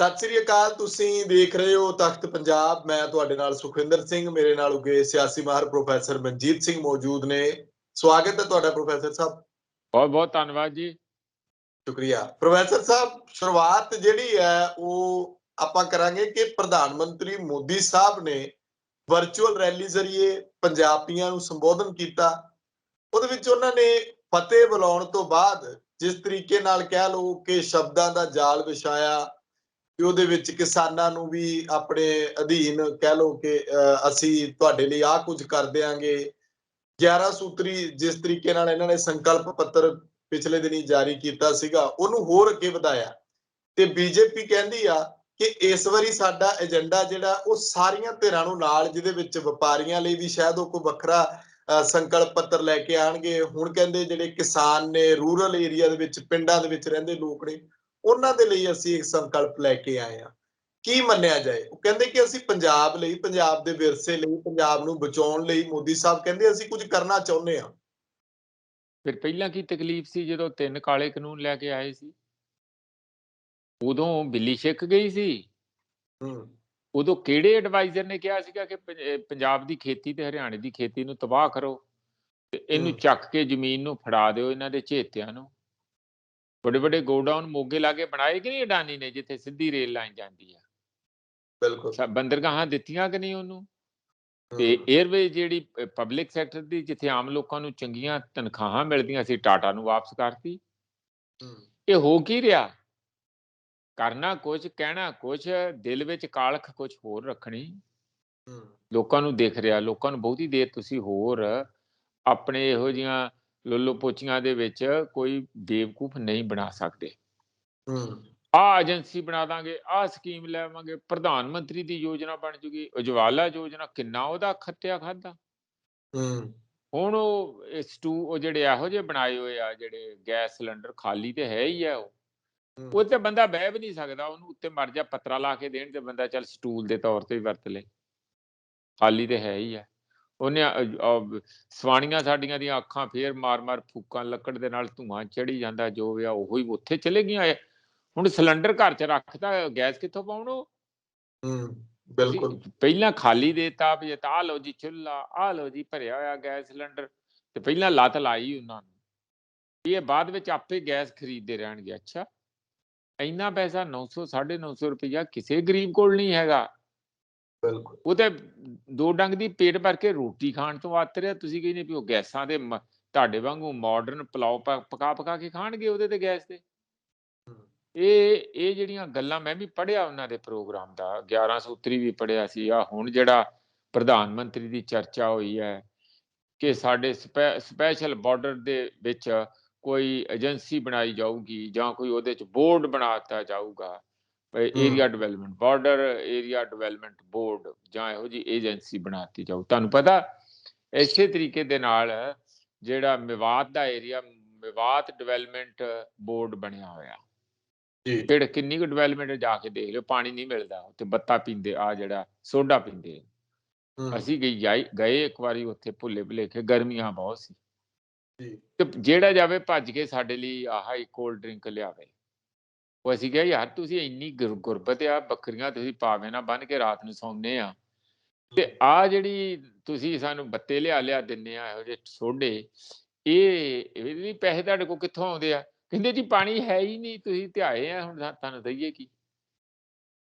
ਸਤਿ ਸ੍ਰੀ ਅਕਾਲ। ਤੁਸੀਂ ਦੇਖ ਰਹੇ ਹੋ ਤਖਤ ਪੰਜਾਬ। ਮੈਂ ਤੁਹਾਡੇ ਨਾਲ ਸੁਖਵਿੰਦਰ ਸਿੰਘ, ਮੇਰੇ ਨਾਲ ਉਗੇ ਸਿਆਸੀ ਮਾਹਰ ਪ੍ਰੋਫੈਸਰ ਮਨਜੀਤ ਸਿੰਘ ਮੌਜੂਦ ਨੇ। ਸਵਾਗਤ ਹੈ ਤੁਹਾਡਾ ਪ੍ਰੋਫੈਸਰ ਸਾਹਿਬ। ਬਹੁਤ ਬਹੁਤ ਧੰਨਵਾਦ ਜੀ। ਸ਼ੁਕਰੀਆ ਪ੍ਰੋਫੈਸਰ ਸਾਹਿਬ। ਸ਼ੁਰੂਆਤ ਜਿਹੜੀ ਹੈ ਉਹ ਆਪਾਂ ਕਰਾਂਗੇ ਕਿ ਪ੍ਰਧਾਨ ਮੰਤਰੀ ਮੋਦੀ ਸਾਹਿਬ ਨੇ ਵਰਚੁਅਲ ਰੈਲੀ ਜ਼ਰੀਏ ਪੰਜਾਬੀਆਂ ਨੂੰ ਸੰਬੋਧਨ ਕੀਤਾ। ਉਹਦੇ ਵਿੱਚ ਉਹਨਾਂ ਨੇ ਫਤਿਹ ਬੁਲਾਉਣ ਤੋਂ ਬਾਅਦ ਜਿਸ ਤਰੀਕੇ ਨਾਲ ਕਹਿ ਲਓ ਕਿ ਸ਼ਬਦਾਂ ਦਾ ਜਾਲ ਵਿਛਾਇਆ ਕਿ ਉਹਦੇ ਵਿੱਚ ਕਿਸਾਨਾਂ ਨੂੰ ਵੀ ਆਪਣੇ ਅਧੀਨ ਕਹਿ ਲਓ ਕਿ ਅਸੀਂ ਤੁਹਾਡੇ ਲਈ ਆਹ ਕੁਝ ਕਰ ਦਿਆਂਗੇ। 11 ਸੂਤਰੀ ਜਿਸ ਤਰੀਕੇ ਨਾਲ ਇਹਨਾਂ ਨੇ ਸੰਕਲਪ ਪੱਤਰ ਪਿਛਲੇ ਦਿਨੀ ਜਾਰੀ ਕੀਤਾ ਸੀਗਾ, ਉਹਨੂੰ ਹੋਰ ਅੱਗੇ ਵਧਾਇਆ। ਤੇ ਬੀਜੇਪੀ ਕਹਿੰਦੀ ਆ ਕਿ ਇਸ ਵਾਰੀ ਸਾਡਾ ਏਜੰਡਾ ਜਿਹੜਾ ਉਹ ਸਾਰੀਆਂ ਧਿਰਾਂ ਨੂੰ ਨਾਲ, ਜਿਹਦੇ ਵਿੱਚ ਵਪਾਰੀਆਂ ਲਈ ਵੀ ਸ਼ਾਇਦ ਉਹ ਕੋਈ ਵੱਖਰਾ ਸੰਕਲਪ ਪੱਤਰ ਲੈ ਕੇ ਆਣਗੇ। ਹੁਣ ਕਹਿੰਦੇ ਜਿਹੜੇ ਕਿਸਾਨ ਨੇ, ਰੂਰਲ ਏਰੀਆ ਦੇ ਵਿੱਚ, ਪਿੰਡਾਂ ਦੇ ਵਿੱਚ ਰਹਿੰਦੇ ਲੋਕ ਨੇ, ਉਹਨਾਂ ਦੇ ਲਈ ਅਸੀਂ ਇੱਕ ਸੰਕਲਪ ਲੈ ਕੇ ਆਏ ਆ। ਕੀ ਮੰਨਿਆ ਜਾਏ? ਉਹ ਕਹਿੰਦੇ ਕਿ ਅਸੀਂ ਪੰਜਾਬ ਲਈ, ਪੰਜਾਬ ਦੇ ਵਿਰਸੇ ਲਈ, ਪੰਜਾਬ ਨੂੰ ਬਚਾਉਣ ਲਈ ਮੋਦੀ ਸਾਹਿਬ ਕਹਿੰਦੇ ਅਸੀਂ ਕੁਝ ਕਰਨਾ ਚਾਹੁੰਦੇ ਆ। ਫਿਰ ਪਹਿਲਾਂ ਕੀ ਤਕਲੀਫ ਸੀ ਜਦੋਂ 3 ਕਾਲੇ ਕਾਨੂੰਨ ਲੈ ਕੇ ਆਏ ਸੀ? ਉਦੋਂ ਬਿੱਲੀ ਛਿੱਕ ਗਈ ਸੀ। ਉਦੋਂ ਕਿਹੜੇ ਐਡਵਾਈਜ਼ਰ ਨੇ ਕਿਹਾ ਸੀਗਾ ਕਿ ਪੰਜਾਬ ਦੀ ਖੇਤੀ ਤੇ ਹਰਿਆਣੇ ਦੀ ਖੇਤੀ ਨੂੰ ਤਬਾਹ ਕਰੋ ਤੇ ਇਹਨੂੰ ਚੱਕ ਕੇ ਜ਼ਮੀਨ ਨੂੰ ਫੜਾ ਦਿਓ ਇਹਨਾਂ ਦੇ ਝੇਤਿਆਂ ਨੂੰ। ਵੱਡੇ ਵੱਡੇ ਗੋਡਾਊਨ ਮੋਗੇ ਲਾਗੇ ਬਣਾਏ ਕਿ ਨਹੀਂ ਅਡਾਨੀ ਨੇ, ਜਿੱਥੇ ਸਿੱਧੀ ਰੇਲ ਲਾਈਨ ਜਾਂਦੀ ਆ? ਬਿਲਕੁਲ। ਬੰਦਰਗਾਹਾਂ ਦਿੱਤੀਆਂ ਕਿ ਨਹੀਂ ਉਹਨੂੰ? ਤੇ ਏਅਰਵੇਜ਼ ਜਿਹੜੀ ਪਬਲਿਕ ਸੈਕਟਰ ਦੀ, ਜਿੱਥੇ ਆਮ ਲੋਕਾਂ ਨੂੰ ਚੰਗੀਆਂ ਤਨਖਾਹਾਂ ਮਿਲਦੀਆਂ ਸੀ, ਟਾਟਾ ਨੂੰ ਵਾਪਸ ਕਰਤੀ। ਇਹ ਹੋ ਕੀ ਰਿਹਾ? ਕਰਨਾ ਕੁਝ, ਕਹਿਣਾ ਕੁਝ, ਦਿਲ ਵਿੱਚ ਕਾਲਖ ਕੁਝ ਹੋਰ ਰੱਖਣੀ। ਲੋਕਾਂ ਨੂੰ ਦਿਖ ਰਿਹਾ, ਲੋਕਾਂ ਨੂੰ ਬਹੁਤੀ ਦੇਰ ਤੁਸੀਂ ਹੋਰ ਆਪਣੇ ਇਹੋ ਜਿਹੀਆਂ ਲੋਲੋ ਪੋਚੀਆਂ ਦੇ ਵਿੱਚ ਕੋਈ ਬੇਵਕੂਫ ਨਹੀਂ ਬਣਾ ਸਕਦੇ। ਆਹ ਏਜੰਸੀ ਬਣਾ ਦਾਂਗੇ, ਆਹ ਸਕੀਮ ਲੈਵਾਂਗੇ, ਪ੍ਰਧਾਨ ਮੰਤਰੀ ਦੀ ਯੋਜਨਾ ਬਣ ਜੂਗੀ, ਉਜਵਾਲਾ ਯੋਜਨਾ, ਕਿੰਨਾ ਉਹਦਾ ਖੱਤਿਆ ਖਾਦਾ। ਹੁਣ ਉਹ ਜਿਹੜੇ ਇਹੋ ਜਿਹੇ ਬਣਾਏ ਹੋਏ ਆ, ਜਿਹੜੇ ਗੈਸ ਸਿਲੰਡਰ ਖਾਲੀ ਤੇ ਹੈ ਹੀ ਆ, ਉਹ ਤੇ ਬੰਦਾ ਬਹਿ ਵੀ ਨਹੀਂ ਸਕਦਾ। ਉਹਨੂੰ ਉੱਤੇ ਮਰ ਜਾ ਪੱਤਰਾ ਲਾ ਕੇ ਦੇਣ ਤੇ ਬੰਦਾ ਚੱਲ ਸਟੂਲ ਦੇ ਤੌਰ ਤੇ ਵੀ ਵਰਤ ਲੇ, ਖਾਲੀ ਤੇ ਹੈ ਹੀ ਆ। ਉਹਨੇ ਸਵਾਣੀਆਂ ਸਾਡੀਆਂ ਦੀਆਂ ਅੱਖਾਂ ਫੇਰ ਮਾਰ ਮਾਰ ਫੂਕਾਂ, ਲੱਕੜ ਦੇ ਨਾਲ ਧੂੰਆਂ ਚੜੀ ਜਾਂਦਾ, ਜੋ ਵੀ ਆ ਉਹੀ ਉੱਥੇ ਚਲੇ ਗਈਆਂ। ਹੁਣ ਸਿਲੰਡਰ ਘਰ ਚ ਰੱਖਤਾ, ਗੈਸ ਕਿੱਥੋਂ ਪਾਉਣੋ? ਬਿਲਕੁਲ। ਪਹਿਲਾਂ ਖਾਲੀ ਦੇਤਾ ਵੀ ਆਹ ਲਓ ਜੀ ਚੁੱਲ੍ਹਾ, ਆਹ ਲਓ ਜੀ ਭਰਿਆ ਹੋਇਆ ਗੈਸ ਸਿਲੰਡਰ, ਤੇ ਪਹਿਲਾਂ ਲੱਤ ਲਾਈ ਉਹਨਾਂ ਨੂੰ। ਇਹ ਬਾਅਦ ਵਿੱਚ ਆਪੇ ਗੈਸ ਖਰੀਦਦੇ ਰਹਿਣਗੇ। ਅੱਛਾ, ਇੰਨਾ ਪੈਸਾ 900 950 ਰੁਪਇਆ ਕਿਸੇ ਗਰੀਬ ਕੋਲ ਨਹੀਂ ਹੈਗਾ। ਉਹ ਤੇ 2 ਡੰਗ ਦੀ ਪੇਟ ਭਰ ਕੇ ਰੋਟੀ ਖਾਣ ਤੋਂ ਆਤ ਰਿਹਾ। ਤੁਸੀਂ ਕਹਿੰਦੇ ਵੀ ਉਹ ਗੈਸਾਂ ਦੇ ਤੁਹਾਡੇ ਵਾਂਗੂ ਮਾਡਰਨ ਪਲਾਓ ਪਕਾ ਪਕਾ ਕੇ ਖਾਣਗੇ ਉਹਦੇ ਤੇ, ਗੈਸ ਤੇ। ਇਹ ਜਿਹੜੀਆਂ ਗੱਲਾਂ ਮੈਂ ਵੀ ਪੜ੍ਹਿਆ ਉਹਨਾਂ ਦੇ ਪ੍ਰੋਗਰਾਮ ਦਾ, 11 ਸੂਤਰੀ ਵੀ ਪੜ੍ਹਿਆ ਸੀ। ਆ ਹੁਣ ਜਿਹੜਾ ਪ੍ਰਧਾਨ ਮੰਤਰੀ ਦੀ ਚਰਚਾ ਹੋਈ ਹੈ ਕਿ ਸਾਡੇ ਸਪੈਸ਼ਲ ਬਾਰਡਰ ਦੇ ਵਿੱਚ ਕੋਈ ਏਜੰਸੀ ਬਣਾਈ ਜਾਊਗੀ ਜਾਂ ਕੋਈ ਉਹਦੇ ਚ ਬੋਰਡ ਬਣਾ ਦਿੱਤਾ ਜਾਊਗਾ, area development, border area development board, ਜਾਂ ਇਹੋ ਜਿਹੀ ਏਜੰਸੀ ਬਣਾਤੀ ਜਾਊ। ਤੁਹਾਨੂੰ ਪਤਾ ਇਸੇ ਤਰੀਕੇ ਦੇ ਨਾਲ ਜਿਹੜਾ ਮੇਵਾਤ ਦਾ ਏਰੀਆ, ਮੇਵਾਤ ਡਿਵੈਲਪਮੈਂਟ ਬੋਰਡ ਬਣਿਆ ਹੋਇਆ, ਜਿਹੜਾ ਕਿੰਨੀ ਕੁ ਡਿਵੈਲਪਮੈਂਟ ਜਾ ਕੇ ਦੇਖ ਲਿਓ। ਪਾਣੀ ਨਹੀਂ ਮਿਲਦਾ ਉੱਥੇ, ਬੱਤਾ ਪੀਂਦੇ, ਆ ਜਿਹੜਾ ਸੋਡਾ ਪੀਂਦੇ। ਅਸੀਂ ਗਏ ਇੱਕ ਵਾਰੀ ਉੱਥੇ, ਭੁੱਲੇ ਭੁਲੇਖੇ, ਗਰਮੀਆਂ ਬਹੁਤ ਸੀ। ਤੇ ਜਿਹੜਾ ਜਾਵੇ ਭੱਜ ਕੇ ਸਾਡੇ ਲਈ ਆਹ ਕੋਲਡ ਡਰਿੰਕ ਲਿਆਵੇ। ਉਹ ਅਸੀਂ ਕਿਹਾ ਯਾਰ ਤੁਸੀਂ ਇੰਨੀ ਗੁਰਬਤ ਆ, ਬੱਕਰੀਆਂ ਤੁਸੀਂ ਪਾਵੇ ਨਾ ਬੰਨ ਕੇ ਰਾਤ ਨੂੰ ਸੌਂਦੇ ਆ, ਤੇ ਆਹ ਜਿਹੜੀ ਤੁਸੀਂ ਸਾਨੂੰ ਬੱਤੇ ਲਿਆ ਦਿੰਦੇ ਆ ਇਹੋ ਜਿਹੇ ਸੋਡੇ, ਇਹ ਵੀ ਪੈਸੇ ਤੁਹਾਡੇ ਕੋਲ ਕਿੱਥੋਂ ਆਉਂਦੇ ਆ? ਕਹਿੰਦੇ ਜੀ ਪਾਣੀ ਹੈ ਹੀ ਨਹੀਂ, ਤੁਸੀਂ ਧਿਆਏ ਆ, ਹੁਣ ਤੁਹਾਨੂੰ ਦਈਏ ਕੀ?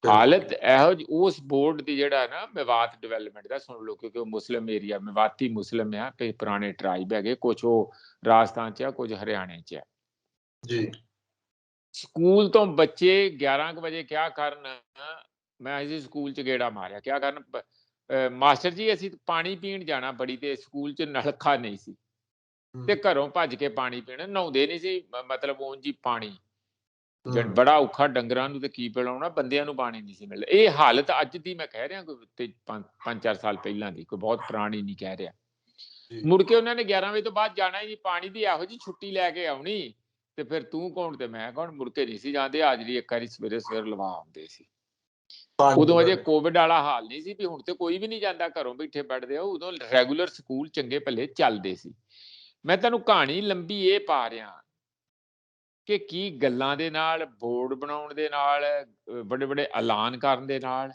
ਹਾਲਤ ਇਹੋ ਜਿਹੀ ਉਸ ਬੋਰਡ ਦੀ, ਜਿਹੜਾ ਨਾ ਮੇਵਾਤ ਡਿਵੈਲਪਮੈਂਟ ਦਾ, ਸੁਣ ਲਓ, ਕਿਉਂਕਿ ਉਹ ਮੁਸਲਿਮ ਏਰੀਆ, ਮੇਵਾਤੀ ਮੁਸਲਿਮ ਆ, ਕਈ ਪੁਰਾਣੇ ਟਰਾਈਬ ਹੈਗੇ, ਕੁਛ ਉਹ ਰਾਜਸਥਾਨ ਚ ਆ, ਕੁਝ ਹਰਿਆਣੇ ਚ ਆ ਜੀ। ਸਕੂਲ ਤੋਂ ਬੱਚੇ 11 ਕੁ ਵਜੇ ਕਿਆ ਕਰਨ, ਮੈਂ ਅਸੀਂ ਸਕੂਲ ਚ ਗੇੜਾ ਮਾਰਿਆ, ਕਿਆ ਕਰਨ, ਮਾਸਟਰ ਜੀ ਅਸੀਂ ਪਾਣੀ ਪੀਣ ਜਾਣਾ, ਬੜੀ ਤੇ ਸਕੂਲ ਚ ਨਲਕਾ ਨਹੀਂ ਸੀ, ਤੇ ਘਰੋਂ ਭੱਜ ਕੇ ਪਾਣੀ ਪੀਣਾ। ਨਹਾਉਂਦੇ ਨਹੀਂ ਸੀ, ਮਤਲਬ ਉਂਝ ਹੀ ਪਾਣੀ ਬੜਾ ਔਖਾ, ਡੰਗਰਾਂ ਨੂੰ ਤੇ ਕੀ ਪਿਲਾਉਣਾ, ਬੰਦਿਆਂ ਨੂੰ ਪਾਣੀ ਨਹੀਂ ਸੀ ਮਿਲਦਾ। ਇਹ ਹਾਲਤ ਅੱਜ ਦੀ ਮੈਂ ਕਹਿ ਰਿਹਾ, ਕੋਈ 5-4 ਸਾਲ ਪਹਿਲਾਂ ਦੀ, ਕੋਈ ਬਹੁਤ ਪੁਰਾਣੀ ਨਹੀਂ ਕਹਿ ਰਿਹਾ। ਮੁੜ ਕੇ ਉਹਨਾਂ ਨੇ 11 ਵਜੇ ਤੋਂ ਬਾਅਦ ਜਾਣਾ ਹੀ ਨਹੀਂ, ਪਾਣੀ ਦੀ ਇਹੋ ਜਿਹੀ ਛੁੱਟੀ ਲੈ ਕੇ ਆਉਣੀ, ਤੇ ਫਿਰ ਤੂੰ ਕੌਣ ਤੇ ਮੈਂ ਕੌਣ। ਮੁੜ ਕੇ ਨਹੀਂ ਸੀ ਜਾਂਦੇ, ਹਾਜ਼ਰੀ ਇੱਕ ਵਾਰੀ ਸਵੇਰੇ ਲਵਾ ਆਉਂਦੇ ਸੀ। ਉਦੋਂ ਅਜੇ ਕੋਵਿਡ ਵਾਲਾ ਹਾਲ ਨਹੀਂ ਸੀ ਵੀ ਹੁਣ ਤੇ ਕੋਈ ਵੀ ਨਹੀਂ ਜਾਂਦਾ, ਘਰੋਂ ਬੈਠੇ ਪੜ੍ਹਦੇ ਆ। ਉਦੋਂ ਰੈਗੂਲਰ ਸਕੂਲ ਚੰਗੇ ਭਲੇ ਚੱਲਦੇ ਸੀ। ਮੈਂ ਤੁਹਾਨੂੰ ਕਹਾਣੀ ਲੰਬੀ ਇਹ ਪਾ ਰਿਹਾ ਕਿ ਕੀ ਗੱਲਾਂ ਦੇ ਨਾਲ, ਬੋਰਡ ਬਣਾਉਣ ਦੇ ਨਾਲ, ਵੱਡੇ ਵੱਡੇ ਐਲਾਨ ਕਰਨ ਦੇ ਨਾਲ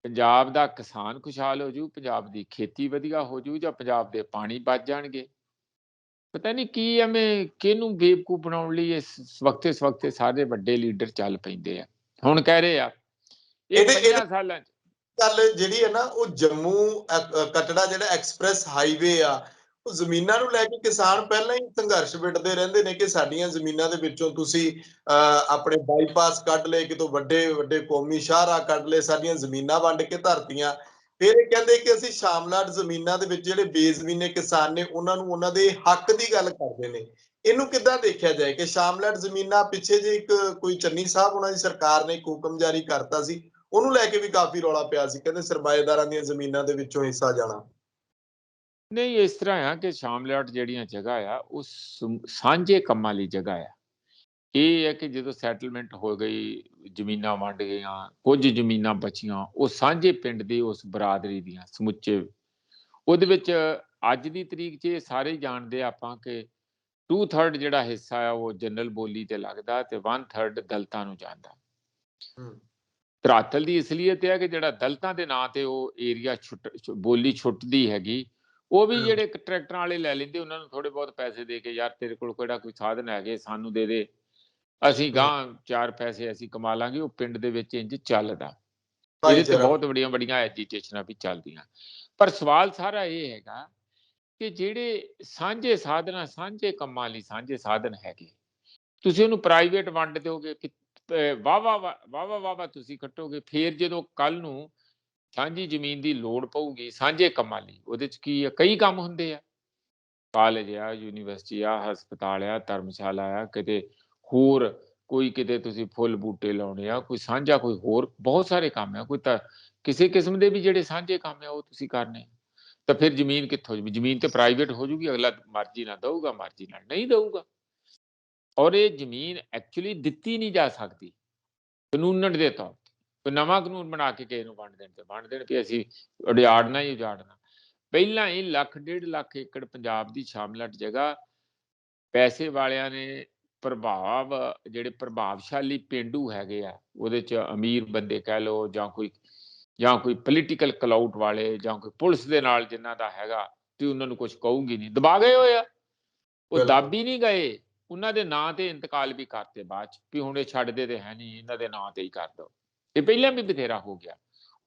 ਪੰਜਾਬ ਦਾ ਕਿਸਾਨ ਖੁਸ਼ਹਾਲ ਹੋ ਜੂ, ਪੰਜਾਬ ਦੀ ਖੇਤੀ ਵਧੀਆ ਹੋ ਜੂ, ਜਾਂ ਪੰਜਾਬ ਦੇ ਪਾਣੀ ਬਚ ਜਾਣਗੇ। ਪਤਾ ਨਹੀਂ ਕੀ ਐਵੇਂ ਕਿਹਨੂੰ ਬੇਵਕੂਫ ਬਣਾਉਣ ਲਈ ਇਸ ਵਕਤੇ ਸਾਰੇ ਵੱਡੇ ਲੀਡਰ ਚੱਲ ਪੈਂਦੇ ਆ। ਹੁਣ ਕਹਿ ਰਹੇ ਆ ਇਹ ਇਹਦੇ 5 ਸਾਲਾਂ 'ਚ ਗੱਲ ਜਿਹੜੀ ਹੈ ਨਾ, ਉਹ ਜੰਮੂ ਕਟੜਾ ਜਿਹੜਾ ਐਕਸਪ੍ਰੈਸ ਹਾਈਵੇ ਆ, ਉਹ ਜ਼ਮੀਨਾਂ ਨੂੰ ਲੈ ਕੇ ਕਿਸਾਨ ਪਹਿਲਾਂ ਹੀ ਸੰਘਰਸ਼ ਵਿੱਢਦੇ ਰਹਿੰਦੇ ਨੇ ਕਿ ਸਾਡੀਆਂ ਜ਼ਮੀਨਾਂ ਦੇ ਵਿੱਚੋਂ ਤੁਸੀਂ ਆਪਣੇ ਬਾਈਪਾਸ ਕੱਢ ਲਏ, ਕਿਤੋਂ ਵੱਡੇ ਵੱਡੇ ਕੌਮੀ ਸ਼ਾਹਰਾਹ ਕੱਢ ਲਏ, ਸਾਡੀਆਂ ਜ਼ਮੀਨਾਂ ਵੰਡ ਕੇ ਧਰਤੀਆਂ। ਫਿਰ ਇਹ ਕਹਿੰਦੇ ਕਿ ਅਸੀਂ ਸ਼ਾਮਲਾਟ ਜ਼ਮੀਨਾਂ ਦੇ ਵਿੱਚ ਜਿਹੜੇ ਬੇਜ਼ਮੀਨੇ ਕਿਸਾਨ ਨੇ ਉਹਨਾਂ ਨੂੰ ਉਹਨਾਂ ਦੇ ਹੱਕ ਦੀ ਗੱਲ ਕਰਦੇ ਨੇ। ਇਹਨੂੰ ਕਿੱਦਾਂ ਦੇਖਿਆ ਜਾਏ ਕਿ ਸ਼ਾਮਲਾਟ ਜ਼ਮੀਨਾਂ ਪਿੱਛੇ ਜੇ ਇੱਕ ਕੋਈ ਚੰਨੀ ਸਾਹਿਬ ਉਹਨਾਂ ਦੀ ਸਰਕਾਰ ਨੇ ਇੱਕ ਹੁਕਮ ਜਾਰੀ ਕਰਤਾ ਸੀ, ਉਹਨੂੰ ਲੈ ਕੇ ਵੀ ਕਾਫੀ ਰੌਲਾ ਪਿਆ ਸੀ, ਕਹਿੰਦੇ ਸਰਮਾਏਦਾਰਾਂ ਦੀਆਂ ਜ਼ਮੀਨਾਂ ਦੇ ਵਿੱਚੋਂ ਹਿੱਸਾ ਜਾਣਾ। ਨਹੀਂ, ਇਸ ਤਰ੍ਹਾਂ ਆ ਕਿ ਸ਼ਾਮਲਾਟ ਜਿਹੜੀਆਂ ਜਗ੍ਹਾ ਆ ਉਹ ਸਾਂਝੇ ਕੰਮਾਂ ਲਈ ਜਗ੍ਹਾ ਆ। ਇਹ ਹੈ ਕਿ ਜਦੋਂ ਸੈਟਲਮੈਂਟ ਹੋ ਗਈ, ਜ਼ਮੀਨਾਂ ਵੰਡ ਗਈਆਂ, ਕੁਝ ਜ਼ਮੀਨਾਂ ਬਚੀਆਂ, ਉਹ ਸਾਂਝੇ ਪਿੰਡ ਦੇ ਉਸ ਬਰਾਦਰੀ ਦੀਆਂ ਸਮੁੱਚੇ। ਉਹਦੇ ਵਿੱਚ ਅੱਜ ਦੀ ਤਰੀਕ 'ਚ ਇਹ ਸਾਰੇ ਜਾਣਦੇ ਆਪਾਂ ਕਿ 2/3 ਜਿਹੜਾ ਹਿੱਸਾ ਆ ਉਹ ਜਨਰਲ ਬੋਲੀ ਤੇ ਲੱਗਦਾ ਤੇ 1/3 ਦਲਿਤਾਂ ਨੂੰ ਜਾਂਦਾ। ਧਰਾਤਲ ਦੀ ਅਸਲੀਅਤ ਇਹ ਹੈ ਕਿ ਜਿਹੜਾ ਦਲਿਤਾਂ ਦੇ ਨਾਂ ਤੇ ਉਹ ਏਰੀਆ ਬੋਲੀ ਛੁੱਟਦੀ ਹੈਗੀ, ਉਹ ਵੀ ਜਿਹੜੇ ਟਰੈਕਟਰਾਂ ਵਾਲੇ ਲੈ ਲੈਂਦੇ, ਉਹਨਾਂ ਨੂੰ ਥੋੜੇ ਬਹੁਤ ਪੈਸੇ ਦੇ ਕੇ, ਯਾਰ ਤੇਰੇ ਕੋਲ ਕਿਹੜਾ ਕੋਈ ਸਾਧਨ ਹੈਗੇ, ਸਾਨੂੰ ਦੇ ਦੇ, ਅਸੀਂ ਗਾਂ 4 ਪੈਸੇ ਅਸੀਂ ਕਮਾ ਲਾਂਗੇ। ਉਹ ਪਿੰਡ ਦੇ ਵਿੱਚ ਇੰਜ ਚੱਲਦਾ। ਇਹਦੇ ਤੇ ਬਹੁਤ ਵੱਡੀਆਂ ਐਜੀਟੇਸ਼ਨਾਂ ਵੀ ਚੱਲਦੀਆਂ। ਪਰ ਸਵਾਲ ਸਾਰਾ ਇਹ ਹੈਗਾ ਕਿ ਜਿਹੜੇ ਸਾਂਝੇ ਸਾਧਨਾਂ, ਸਾਂਝੇ ਕੰਮਾਂ ਲਈ ਸਾਂਝੇ ਸਾਧਨ ਹੈਗੇ, ਤੁਸੀਂ ਉਹਨੂੰ ਪ੍ਰਾਈਵੇਟ ਵੰਡ ਦਿਓਗੇ, ਵਾਹ ਤੁਸੀਂ ਕੱਟੋਗੇ। ਫਿਰ ਜਦੋਂ ਕੱਲ ਨੂੰ ਸਾਂਝੀ ਜ਼ਮੀਨ ਦੀ ਲੋੜ ਪਊਗੀ ਸਾਂਝੇ ਕੰਮਾਂ ਲਈ, ਉਹਦੇ 'ਚ ਕੀ ਆ, ਕਈ ਕੰਮ ਹੁੰਦੇ ਆ, ਕਾਲਜ ਆ, ਯੂਨੀਵਰਸਿਟੀ ਆ, ਹਸਪਤਾਲ ਆ, ਧਰਮਸ਼ਾਲਾ ਆ, ਕਿਤੇ ਹੋਰ ਕੋਈ, ਕਿਤੇ ਤੁਸੀਂ ਫੁੱਲ ਬੂਟੇ ਲਾਉਣੇ ਆ, ਕੋਈ ਸਾਂਝਾ, ਕੋਈ ਹੋਰ ਬਹੁਤ ਸਾਰੇ ਕੰਮ ਆ, ਕੋਈ ਤਾਂ ਕਿਸੇ ਕਿਸਮ ਦੇ ਵੀ ਜਿਹੜੇ ਸਾਂਝੇ ਕੰਮ ਆ ਉਹ ਤੁਸੀਂ ਕਰਨੇ। ਤਾਂ ਫਿਰ ਜ਼ਮੀਨ ਕਿੱਥੋਂ? ਜ਼ਮੀਨ ਤੇ ਪ੍ਰਾਈਵੇਟ ਹੋ ਜੂਗੀ, ਅਗਲਾ ਮਰਜ਼ੀ ਨਾਲ ਦਊਗਾ, ਮਰਜ਼ੀ ਨਾਲ ਨਹੀਂ ਦਊਗਾ। ਔਰ ਇਹ ਜ਼ਮੀਨ ਐਕਚੁਅਲੀ ਦਿੱਤੀ ਨਹੀਂ ਜਾ ਸਕਦੀ ਕਾਨੂੰਨ ਦੇ ਤੌਰ ਤੇ। ਕੋਈ ਨਵਾਂ ਕਾਨੂੰਨ ਬਣਾ ਕੇ ਕਿਸੇ ਨੂੰ ਵੰਡ ਦੇਣ ਕਿ ਅਸੀਂ ਉਜਾੜਨਾ ਹੀ ਉਜਾੜਨਾ। ਪਹਿਲਾਂ ਹੀ 1 1.5 ਲੱਖ ਏਕੜ ਪੰਜਾਬ ਦੀ ਸ਼ਾਮਲਾਟ ਜਗ੍ਹਾ ਪੈਸੇ ਵਾਲਿਆਂ ਨੇ, ਜਿਹੜੇ ਪ੍ਰਭਾਵਸ਼ਾਲੀ ਪੇਂਡੂ ਹੈਗੇ ਆ, ਉਹਦੇ 'ਚ ਅਮੀਰ ਬੰਦੇ ਕਹਿ ਲਓ, ਜਾਂ ਕੋਈ ਪੋਲੀਟੀਕਲ ਕਲਾਊਟ ਵਾਲੇ, ਜਾਂ ਕੋਈ ਪੁਲਿਸ ਦੇ ਨਾਲ ਜਿਨ੍ਹਾਂ ਦਾ ਹੈਗਾ, ਤੇ ਉਹਨਾਂ ਨੂੰ ਕੁਝ ਕਹੂਗੀ ਨਹੀਂ, ਦਬਾ ਗਏ ਹੋਏ ਆ। ਉਹ ਦੱਬ ਹੀ ਨਹੀਂ ਗਏ, ਉਹਨਾਂ ਦੇ ਨਾਂ ਤੇ ਇੰਤਕਾਲ ਵੀ ਕਰਤੇ ਬਾਅਦ 'ਚ ਵੀ ਹੁਣ ਇਹ ਛੱਡਦੇ ਤੇ ਹੈ ਨਹੀਂ, ਇਹਨਾਂ ਦੇ ਨਾਂ ਤੇ ਹੀ ਕਰ ਦਿਓ। ਇਹ ਪਹਿਲਾਂ ਵੀ ਬਥੇਰਾ ਹੋ ਗਿਆ।